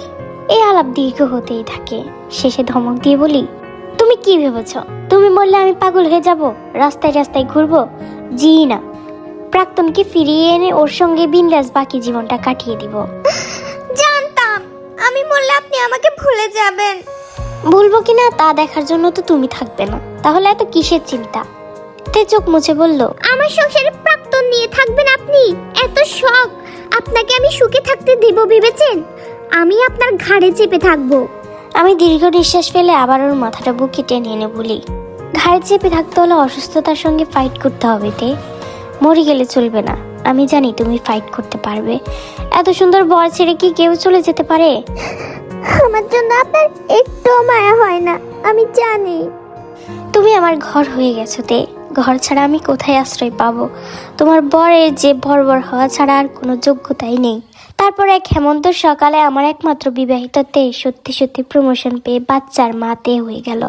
এই আলাপ দীর্ঘ হতেই থাকে। শেষে ধমক দিয়ে বলি, তুমি কি ভেবেছ তুমি মরলে আমি পাগল হয়ে যাব, রাস্তায় রাস্তায় ঘুরবো? জি না, প্রাক্তনকে ফিরিয়ে এনে ওর সঙ্গে বিন্দাস বাকি জীবনটা কাটিয়ে দিব। জানতাম আমি মরলে আপনি আমাকে ভুলে যাবেন। ভুলবো কিনা তা দেখার জন্য তো তুমি থাকবে না, তাহলে এত কিসের চিন্তা? তে চোখ মুছে বলল, আমার সংসারে প্রাক্তন নিয়ে থাকবেন আপনি? এত শখ! আপনাকে আমি সুখে থাকতে দেব ভেবেছেন? আমি আপনার ঘাড়ে চেপে থাকবো। আমি দীর্ঘ নিঃশ্বাস ফেলে আবার ওর মাথাটা বুকে টেনে এনে বলি, ঘাড়ে চেপে থাকতে হলে অসুস্থতার সঙ্গে ফাইট করতে হবে তে, মরে গেলে চলবে না। আমি জানি তুমি ফাইট করতে পারবে। এত সুন্দর বর ছেড়ে কি কেউ চলে যেতে পারে? আমার জন্য আপনার একটু মায়া হয় না, আমি জানি। তুমি আমার ঘর হয়ে গেছো তে, ঘর ছাড়া আমি কোথায় আশ্রয় পাবো? তোমার বরের যে বর্বর হওয়া ছাড়া আর কোনো যোগ্যতাই নেই। তারপর এক হেমন্ত সকালে আমার একমাত্র বিবাহিত তে সত্যি সত্যি প্রমোশন পেয়ে বাচ্চার মা তে হয়ে গেল।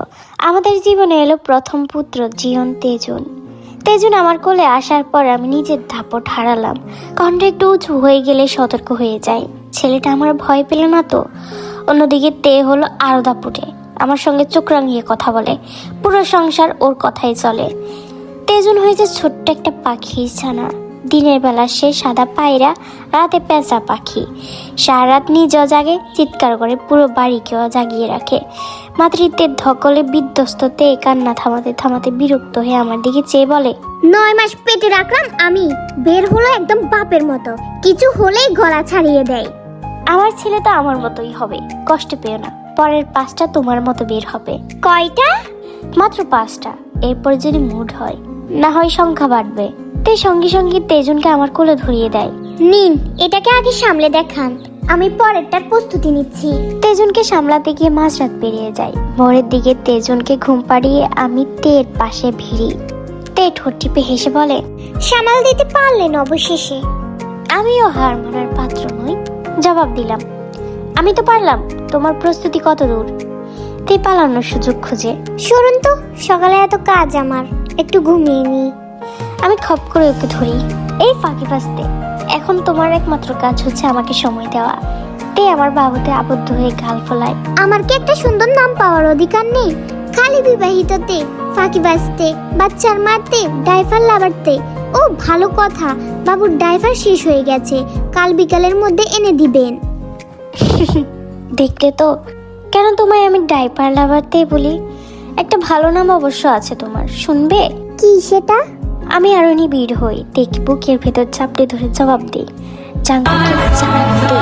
আমাদের জীবনে এলো প্রথম পুত্র জীবন তেজুন। তেজুন আমার কোলে আসার পর আমি নিজের দাপট হারালাম। কণ্ঠ একটু উঁচু হয়ে গেলে সতর্ক হয়ে যায়। ছেলেটা আমার ভয় পেল না তো? অন্যদিকে তে হলো আরো দাপুটে, আমার সঙ্গে চোখ রাঙিয়ে কথা বলে। পুরো সংসার ওর কথাই চলে। তেজুন হয়েছে ছোট্ট একটা পাখি ছানা। দিনের বেলা সে সাদা পায়রা, রাতে পেঁচা পাখি। সারা রাত নিজেও জাগে, চিৎকার করে পুরো বাড়িকেও জাগিয়ে রাখে। মাতৃত্বের ধকলে বিধ্বস্ত তে কান্না থামাতে থামাতে বিরক্ত হয়ে আমার দিকে চেয়ে বলে, 9 মাস পেটে রাখলাম আমি, বের হলো একদম বাপের মতো, কিছু হলেই গলা ছাড়িয়ে দেয়। আমার ছেলে তো আমার মতোই হবে, কষ্ট পেও না। পরের 5টা তোমার মতো বের হবে। কয়টা? মাত্র 5টা। এরপর যদি মুড হয়, না হয় সংখ্যা বাড়বে। তে সঙ্গে সঙ্গে তেজুনকে আমার কোলে ধরিয়ে দেয়। নিন, এটাকে আগে সামলে দেখান, আমি পরেরটার প্রস্তুতি নিচ্ছি। তেজুনকে সামলাতে গিয়ে মাঝরাত পেরিয়ে যায়। ভোরের দিকে তেজুনকে ঘুম পাড়িয়ে আমি তের পাশে ভিড়ি। তে ঠোঁট টিপে হেসে বলে, সামাল দিতে পারলেন অবশেষে। আমিও হার মানার পাত্র নই। জবাব দিলাম, আমি তো পারলাম। তোমার প্রস্তুতি কত দূর? তে পালানোর সুযোগ খুঁজে। শুনুন তো, সকালে এত কাজ আমার, একটু ঘুমিয়ে নি। আমি খপ করে ওকে ধরি। এই ফাঁকি বাজতে, এখন তোমার একমাত্র কাজ হচ্ছে আমাকে সময় দেওয়া। তে আমার বাহুতে আবদ্ধ হয়ে গাল ফোলায়। আমার কি একটা সুন্দর নাম পাওয়ার অধিকার নেই? খালি বিবাহিততে, ফাঁকি বাজতে, বাচ্চার মারতে, ডাইভার লাভারতে। ও ভালো কথা, বাবুর ডাইভার শেষ হয়ে গেছে, কাল বিকালের মধ্যে এনে দিবেন। দেখলে তো, কেন তোমায় আমি ডাইপার লাভারতে বলি? একটা ভালো নাম অবশ্য আছে তোমার, শুনবে? কি সেটা? আমি আরো নিবিড় হই, দেখি বুকের ভেতর চাপড়ে ধরে জবাব দিই, জানতে কি জানতে।